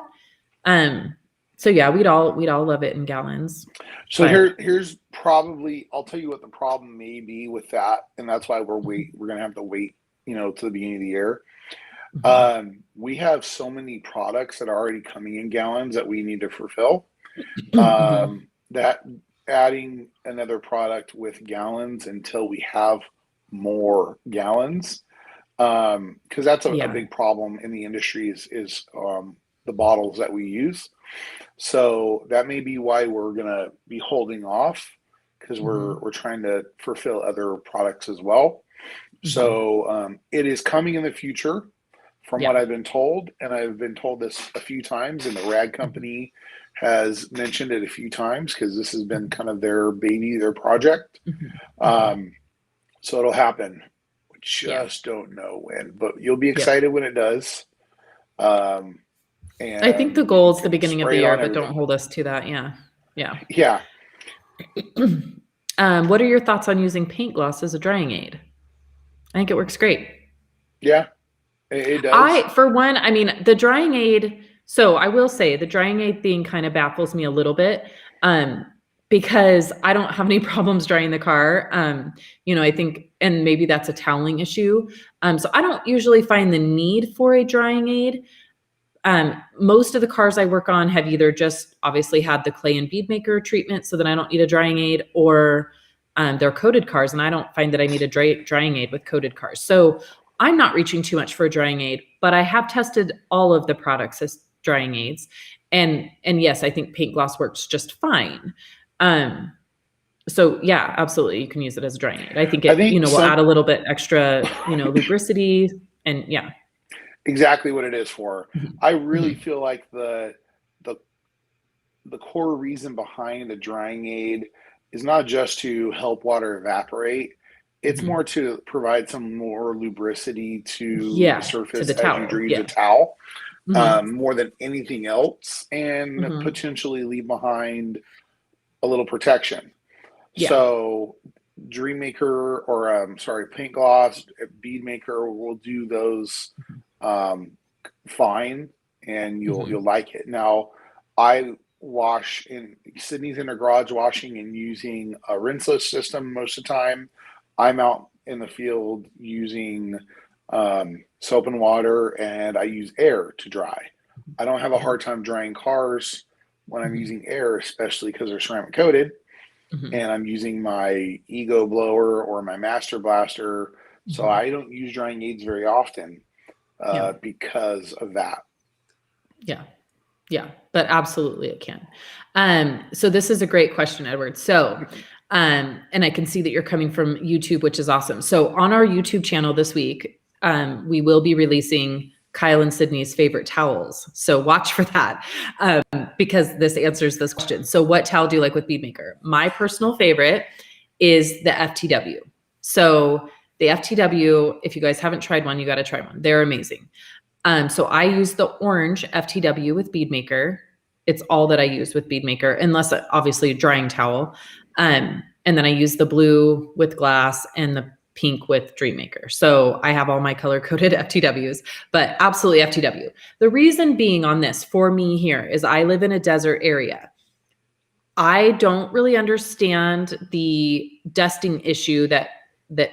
So yeah, we'd all love it in gallons. So here's probably, I'll tell you what the problem may be with that. And that's why we're going to have to wait, to the beginning of the year. We have so many products that are already coming in gallons that we need to fulfill, that adding another product with gallons until we have more gallons, because that's a big problem in the industry is the bottles that we use. So that may be why we're going to be holding off, because we're trying to fulfill other products as well. So it is coming in the future from what I've been told, and I've been told this a few times, and the rag company has mentioned it a few times, because this has been kind of their baby, their project. So it'll happen. We just don't know when, but you'll be excited when it does. And I think the goal is the beginning of the year, but don't hold us to that. Yeah. What are your thoughts on using paint gloss as a drying aid? I think it works great. Yeah, it does. The drying aid. So I will say the drying aid thing kind of baffles me a little bit, because I don't have any problems drying the car. I think, and maybe that's a toweling issue. So I don't usually find the need for a drying aid. Most of the cars I work on have either just obviously had the clay and bead maker treatment, so that I don't need a drying aid, or they're coated cars, and I don't find that I need a drying aid with coated cars. So I'm not reaching too much for a drying aid, but I have tested all of the products as drying aids. And yes, I think paint gloss works just fine. So yeah, absolutely. You can use it as a drying aid. I think will add a little bit extra, lubricity, and yeah. Exactly what it is for. I really feel like the core reason behind the drying aid is not just to help water evaporate. It's more to provide some more lubricity to the surface as you drain the towel, more than anything else, and potentially leave behind a little protection. So Dream Maker, or paint gloss, Bead Maker will do those fine, and you'll like it. Now, I wash in Sydney's in her garage washing and using a rinseless system most of the time. I'm out in the field using soap and water, and I use air to dry. I don't have a hard time drying cars when I'm using air, especially because they're ceramic coated, and I'm using my Ego blower or my Master Blaster. So I don't use drying aids very often because of that. Yeah, but absolutely it can. So this is a great question, Edward. So, and I can see that you're coming from YouTube, which is awesome. So on our YouTube channel this week, we will be releasing Kyle and Sydney's favorite towels. So watch for that, because this answers this question. So what towel do you like with Bead Maker? My personal favorite is the FTW. So The FTW, if you guys haven't tried one, you got to try one. They're amazing. So I use the orange FTW with Bead Maker. It's all that I use with Bead Maker, unless obviously a drying towel. And then I use the blue with glass and the pink with Dream Maker. So I have all my color coded FTWs, but absolutely FTW. The reason being on this for me here is I live in a desert area. I don't really understand the dusting issue that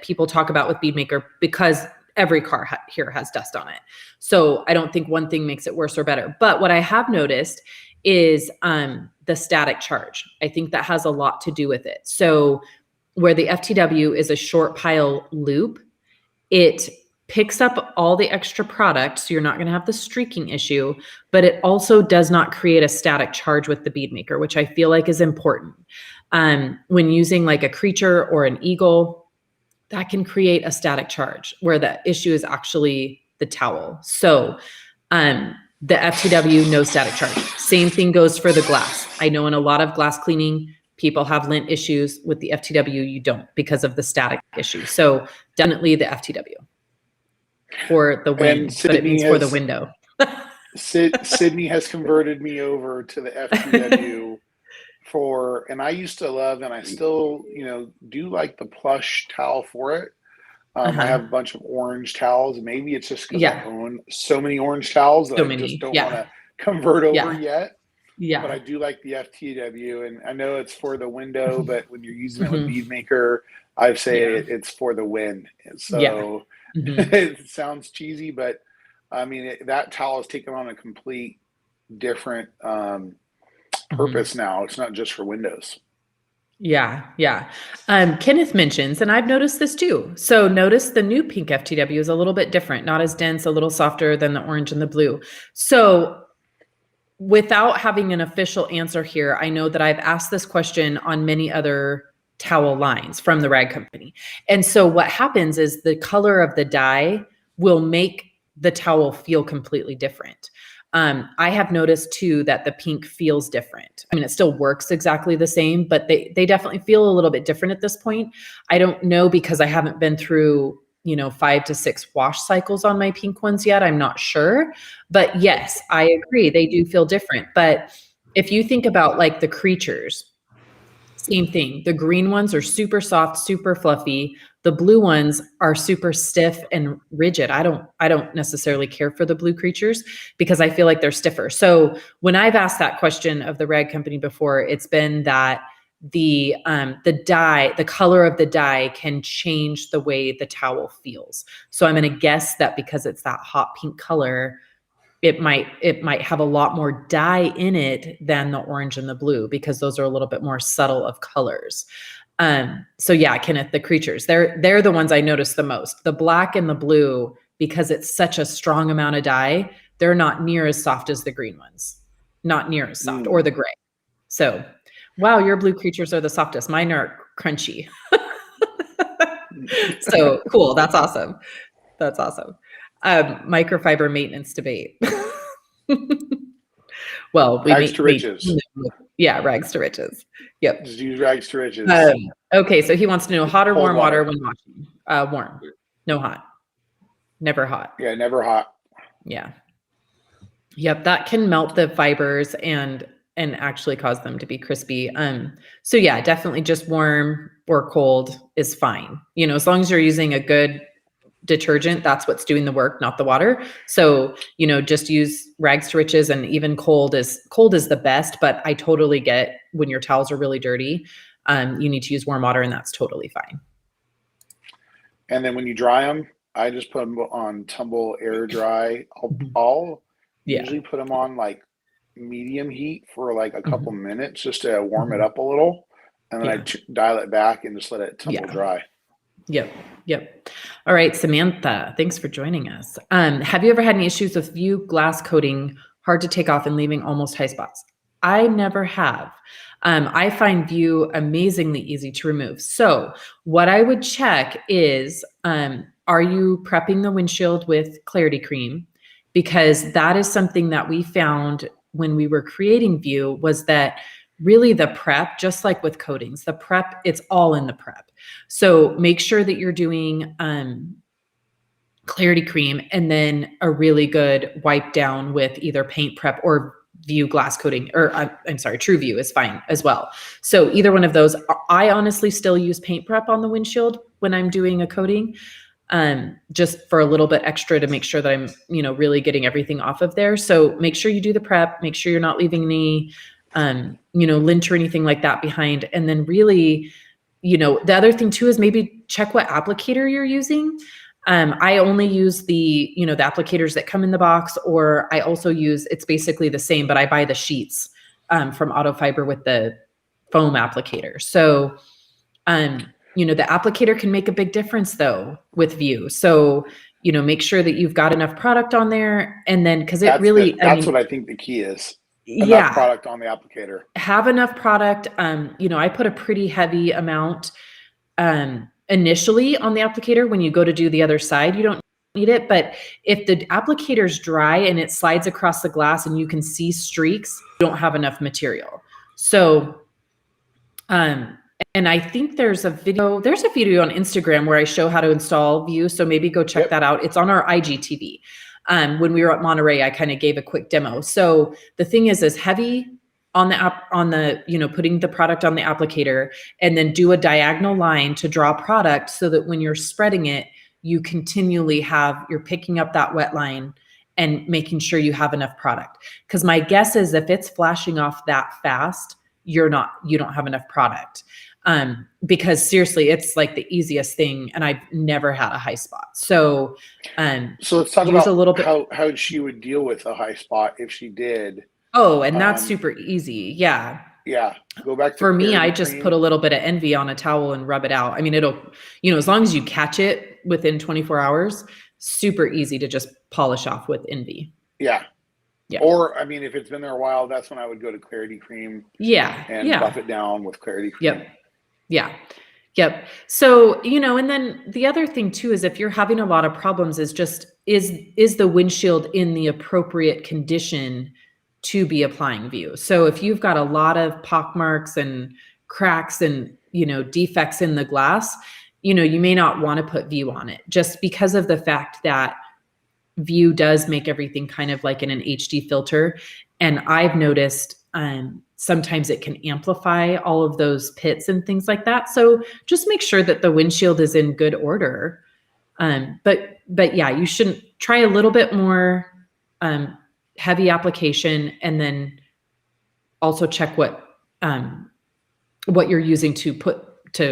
people talk about with Bead Maker, because every car here has dust on it. So I don't think one thing makes it worse or better. But what I have noticed is the static charge. I think that has a lot to do with it. So where the FTW is a short pile loop, it picks up all the extra product, so you're not going to have the streaking issue, but it also does not create a static charge with the Bead Maker, which I feel like is important. When using like a creature or an eagle, that can create a static charge where the issue is actually the towel. So the FTW, no static charge. Same thing goes for the glass. I know in a lot of glass cleaning, people have lint issues. With the FTW, you don't, because of the static issue. So definitely the FTW for the wind, but it means for the window. Sydney has converted me over to the FTW and I used to love, and I still, do like the plush towel for it. I have a bunch of orange towels. Maybe it's just because I own so many orange towels that I just don't want to convert over yet. Yeah. But I do like the FTW, and I know it's for the window, but when you're using it with Bead Maker, I say it's for the win. So it sounds cheesy, but I mean, that towel has taken on a complete different purpose now. It's not just for windows. Yeah. Kenneth mentions, and I've noticed this too. So notice the new pink FTW is a little bit different, not as dense, a little softer than the orange and the blue. So without having an official answer here, I know that I've asked this question on many other towel lines from the rag company. And so what happens is the color of the dye will make the towel feel completely different. I have noticed too that the pink feels different. I mean, it still works exactly the same, but they definitely feel a little bit different at this point. I don't know, because I haven't been through 5 to 6 wash cycles on my pink ones yet. I'm not sure, but yes, I agree. They do feel different. But if you think about like the creatures, same thing. The green ones are super soft, super fluffy. The blue ones are super stiff and rigid. I don't necessarily care for the blue creatures because I feel like they're stiffer. So when I've asked that question of the rag company before, it's been that the dye, the color of the dye can change the way the towel feels. So I'm going to guess that because it's that hot pink color, it might have a lot more dye in it than the orange and the blue, because those are a little bit more subtle of colors. So yeah, Kenneth, the creatures, they're the ones I notice the most. The black and the blue, because it's such a strong amount of dye, they're not near as soft as the green ones, not near as soft, or the gray. So, wow, your blue creatures are the softest. Mine are crunchy. So cool. That's awesome. Microfiber maintenance debate. Well, rags to riches. Yeah, rags to riches. Yep. Just use rags to riches. Okay, so he wants to know hot or warm water when washing. Warm. No hot. Never hot. Yeah, never hot. Yeah. Yep, that can melt the fibers and actually cause them to be crispy. So yeah, definitely just warm or cold is fine. As long as you're using a good detergent, that's what's doing the work, not the water. So, just use rags to riches, and even cold is the best, but I totally get when your towels are really dirty, you need to use warm water, and that's totally fine. And then when you dry them, I just put them on tumble air dry. I'll usually put them on like medium heat for like a couple minutes just to warm it up a little. And then I dial it back and just let it tumble dry. Yep. All right, Samantha, thanks for joining us. Have you ever had any issues with view glass coating, hard to take off and leaving almost high spots? I never have. I find view amazingly easy to remove. So what I would check is, are you prepping the windshield with clarity cream? Because that is something that we found when we were creating view, was that really the prep, just like with coatings, the prep, it's all in the prep. So make sure that you're doing clarity cream and then a really good wipe down with either paint prep or View glass coating, or I'm sorry, True View is fine as well. So either one of those. I honestly still use paint prep on the windshield when I'm doing a coating, just for a little bit extra to make sure that I'm, really getting everything off of there. So make sure you do the prep, make sure you're not leaving any, lint or anything like that behind. And then really, the other thing too is maybe check what applicator you're using. I only use the applicators that come in the box, or I also use, it's basically the same, but I buy the sheets from Auto Fiber with the foam applicator. So, the applicator can make a big difference though with View. So, make sure that you've got enough product on there, and then because that's what I think the key is. Enough product on the applicator. Have enough product. I put a pretty heavy amount initially on the applicator. When you go to do the other side, you don't need it. But if the applicator's dry and it slides across the glass and you can see streaks, you don't have enough material. So, and I think there's a video on Instagram where I show how to install View. So maybe go check that out. It's on our IGTV. When we were at Monterey, I kind of gave a quick demo. So the thing is heavy on the putting the product on the applicator, and then do a diagonal line to draw product so that when you're spreading it, you continually you're picking up that wet line and making sure you have enough product. Because my guess is if it's flashing off that fast, you don't have enough product. Because seriously, it's like the easiest thing, and I've never had a high spot. So let's talk about a little bit how she would deal with a high spot if she did. Oh, and that's super easy. Yeah. Yeah. Go back to for me, I just put a little bit of Envy on a towel and rub it out. I mean, it'll, as long as you catch it within 24 hours, super easy to just polish off with Envy. Yeah. Yeah. Or, I mean, if it's been there a while, that's when I would go to Clarity Cream. And buff it down with Clarity Cream. Yep. Yeah. Yep. So, and then the other thing too, is if you're having a lot of problems is the windshield in the appropriate condition to be applying View. So if you've got a lot of pock marks and cracks and, defects in the glass, you may not want to put View on it, just because of the fact that View does make everything kind of like in an HD filter. And I've noticed sometimes it can amplify all of those pits and things like that. So just make sure that the windshield is in good order. But yeah, you shouldn't try a little bit more heavy application, and then also check what you're using to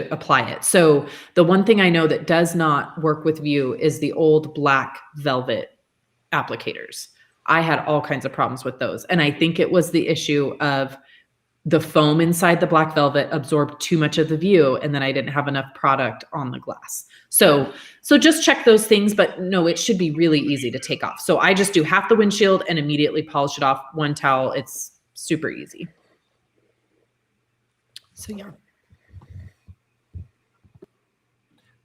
apply it. So the one thing I know that does not work with View is the old black velvet applicators. I had all kinds of problems with those. And I think it was the issue of the foam inside the black velvet absorbed too much of the View, and then I didn't have enough product on the glass. So just check those things, but no, it should be really easy to take off. So I just do half the windshield and immediately polish it off, one towel. It's super easy. So yeah.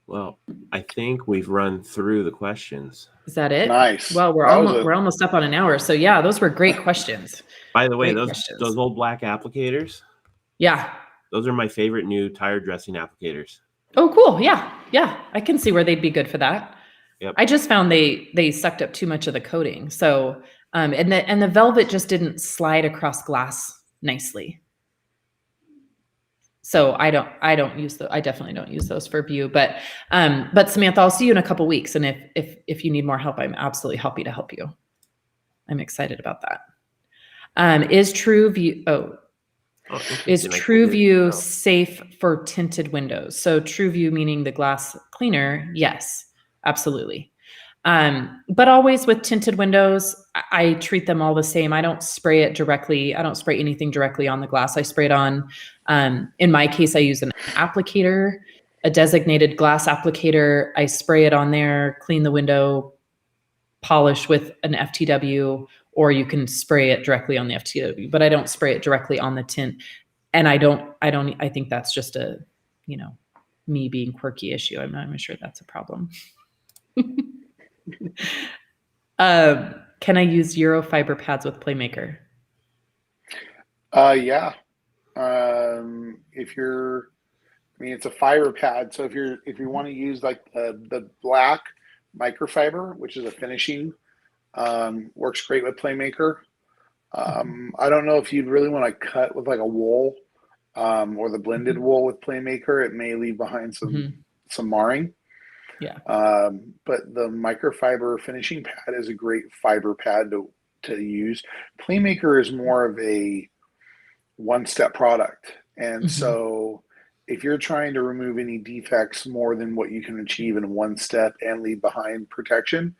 Well, I think we've run through the questions. Is that it? Nice. Well, we're almost up on an hour. So yeah, those were great questions. By the way, those old black applicators. Yeah. Those are my favorite new tire dressing applicators. Oh, cool. Yeah. Yeah. I can see where they'd be good for that. Yep. I just found they sucked up too much of the coating. So, and the velvet just didn't slide across glass nicely. So I definitely don't use those for View, but Samantha, I'll see you in a couple weeks. And if you need more help, I'm absolutely happy to help you. I'm excited about that. Is True View safe for tinted windows? So True View meaning the glass cleaner. Yes, absolutely. But always with tinted windows, I treat them all the same. I don't spray it directly. I don't spray anything directly on the glass. I spray it on, in my case, I use an applicator, a designated glass applicator. I spray it on there, clean the window, polish with an FTW, or you can spray it directly on the FTW, but I don't spray it directly on the tint. And I think that's just a, me being quirky issue. I'm not even sure that's a problem. Can I use Eurofiber pads with Playmaker? Yeah. It's a fiber pad. So if you want to use like the black microfiber, which is a finishing, works great with Playmaker. I don't know if you'd really want to cut with like a wool, or the blended wool with Playmaker. It may leave behind some marring. Yeah. But the microfiber finishing pad is a great fiber pad to use. Playmaker is more of a one-step product. And so if you're trying to remove any defects more than what you can achieve in one step and leave behind protection,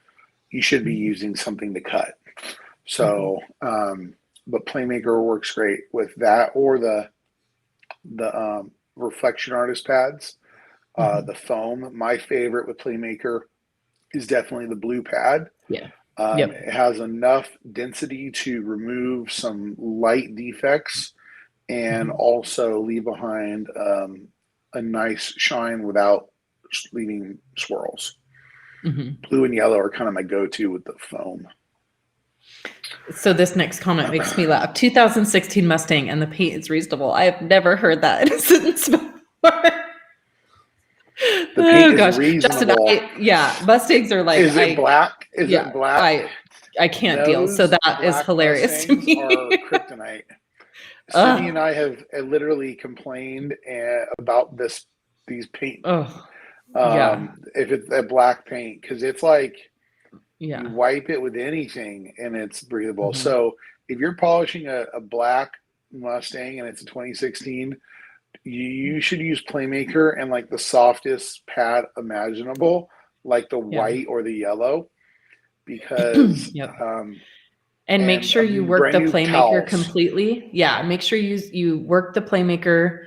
you should be using something to cut. So, but Playmaker works great with that, or the reflection artist pads, the foam. My favorite with Playmaker is definitely the blue pad. Yeah. It has enough density to remove some light defects and also leave behind a nice shine without leaving swirls. Blue and yellow are kind of my go-to with the foam. So this next comment makes me laugh. 2016 Mustang and the paint is reasonable. I have never heard that in a sentence before. The paint is reasonable. Justin, Mustangs are like. Is it black? Is it black? I can't deal. So that is hilarious to me. Are kryptonite. Sydney and I have literally complained about these paint. If it's a black paint, because it's like you wipe it with anything and it's breathable. So if you're polishing a black Mustang and it's a 2016, you should use Playmaker and like the softest pad imaginable, like the white or the yellow, because and make sure you work the Playmaker completely. Yeah, make sure you work the Playmaker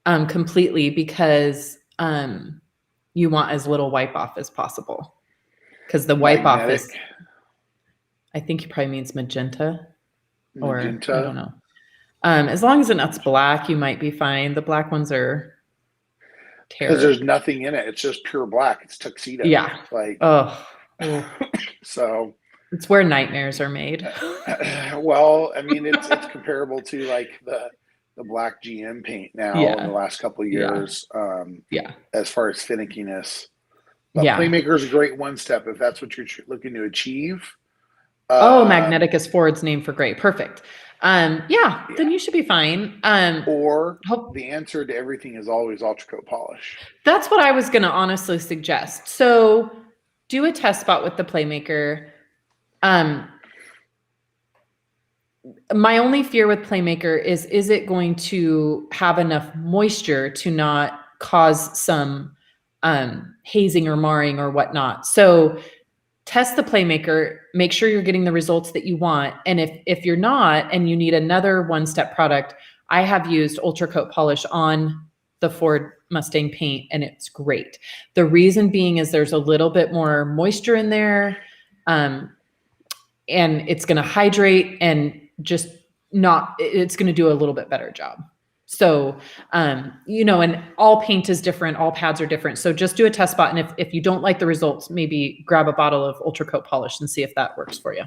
completely, because you want as little wipe off as possible. Because the wipe off is, I think he probably means magenta. Or I don't know. As long as it's not black, you might be fine. The black ones are terrible. Because there's nothing in it. It's just pure black. It's tuxedo. Yeah. So it's where nightmares are made. Well, I mean, it's comparable to like the black GM paint now in the last couple of years. As far as finickiness. But Playmaker is a great one step if that's what you're looking to achieve. Magnetic Ford's name for gray. Perfect. Then you should be fine. The answer to everything is always ultra coat polish. That's what I was going to honestly suggest. So do a test spot with the Playmaker. My only fear with Playmaker is it going to have enough moisture to not cause some hazing or marring or whatnot? So test the Playmaker, make sure you're getting the results that you want. And if you're not, and you need another one-step product, I have used Ultra Coat Polish on the Ford Mustang paint, and it's great. The reason being is there's a little bit more moisture in there, and it's going to hydrate and it's going to do a little bit better job. So, and all paint is different. All pads are different. So just do a test spot. And if you don't like the results, maybe grab a bottle of Ultra Coat Polish and see if that works for you.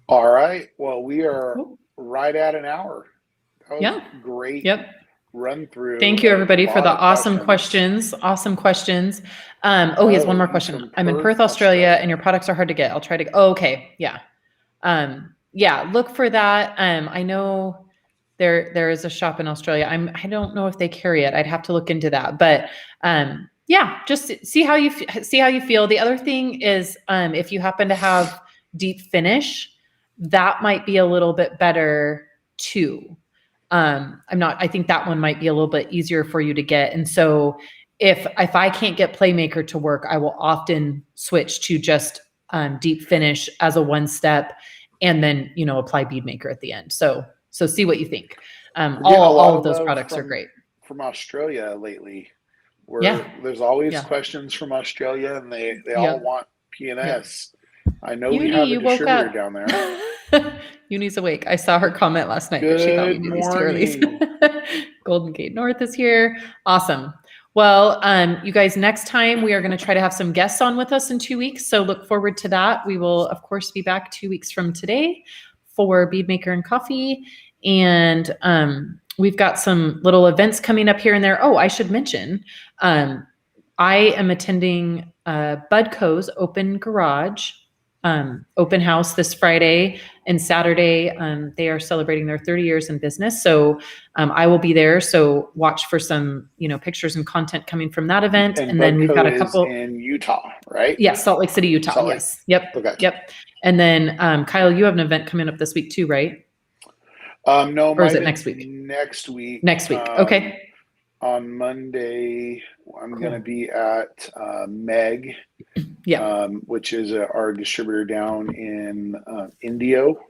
All right. Well, we are right at an hour. That was great. Run through. Thank you, everybody, for the awesome questions. Awesome questions. He has one more question. I'm in Perth, Australia, and your products are hard to get. I'll try to. Okay. Yeah. Look for that. I know there is a shop in Australia. I don't know if they carry it. I'd have to look into that. But just see how you feel. The other thing is, if you happen to have deep finish, that might be a little bit better too. I think that one might be a little bit easier for you to get. And so if I can't get Playmaker to work, I will often switch to just deep finish as a one step, and then, apply Bead Maker at the end. So see what you think. All of those products are great. From Australia lately, there's always questions from Australia, and they all want PNS. I know we have a distributor down there. Uni's awake. I saw her comment last night. Good she thought we knew these too early. Golden Gate North is here. Awesome. Well, you guys, next time we are going to try to have some guests on with us in 2 weeks. So look forward to that. We will, of course, be back 2 weeks from today for Bead Maker and Coffee. And we've got some little events coming up here and there. Oh, I should mention, I am attending Budco's Open Garage open house this Friday and Saturday. They are celebrating their 30 years in business. So I will be there. So watch for some, pictures and content coming from that event. And then we've got a couple in Utah, right? Yeah, Salt Lake City, Utah. Salt Lake. Yes. Yep. Okay. Yep. And then Kyle, you have an event coming up this week too, right? No, or is it next week? Next week. Next week. Okay. On Monday, I'm going to be at Meg, which is our distributor down in Indio.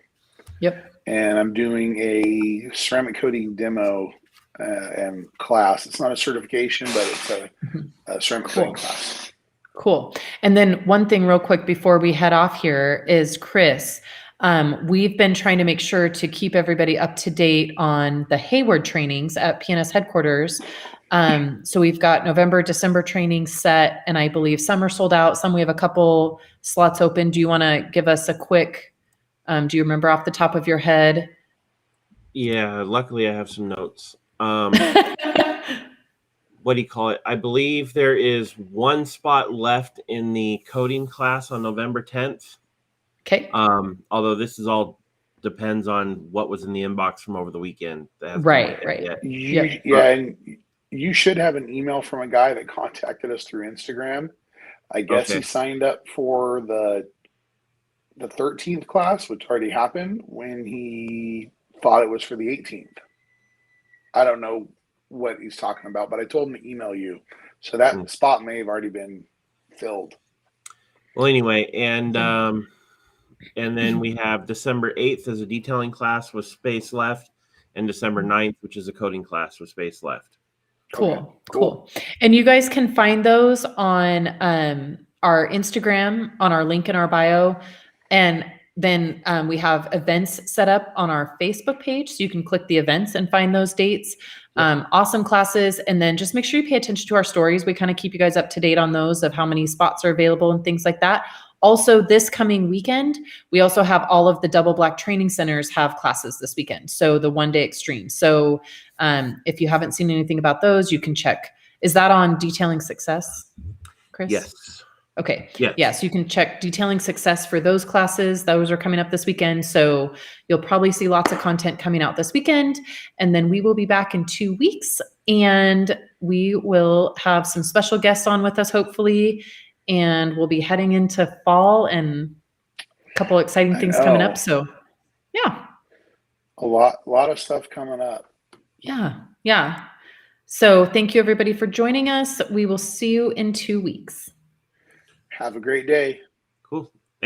Yep. And I'm doing a ceramic coating demo and class. It's not a certification, but it's a ceramic coating class. Cool. And then one thing real quick before we head off here is Chris. We've been trying to make sure to keep everybody up to date on the Hayward trainings at PNS headquarters. So we've got November, December trainings set, and I believe some are sold out. Some we have a couple slots open. Do you want to give us a quick, do you remember off the top of your head? Yeah, luckily I have some notes. What do you call it? I believe there is one spot left in the coding class on November 10th. Okay. Although this is all depends on what was in the inbox from over the weekend. Right. And you should have an email from a guy that contacted us through Instagram. I guess he signed up for the 13th class, which already happened, when he thought it was for the 18th. I don't know what he's talking about, but I told him to email you. So that spot may have already been filled. Well, anyway, and then we have December 8th as a detailing class with space left, and December 9th, which is a coding class with space left. Cool. And you guys can find those on our Instagram, on our link in our bio. And then we have events set up on our Facebook page. So you can click the events and find those dates. Awesome classes. And then just make sure you pay attention to our stories. We kind of keep you guys up to date on those of how many spots are available and things like that. Also, this coming weekend, we also have all of the Double Black training centers have classes this weekend. So the 1 day extreme. So if you haven't seen anything about those, you can check. Is that on Detailing Success, Chris? Yes. Okay. Yes. Yeah. So you can check Detailing Success for those classes. Those are coming up this weekend. So you'll probably see lots of content coming out this weekend. And then we will be back in 2 weeks and we will have some special guests on with us, hopefully. And we'll be heading into fall and a couple exciting things coming up. So yeah. A lot of stuff coming up. Yeah. So thank you everybody for joining us. We will see you in 2 weeks. Have a great day. Cool.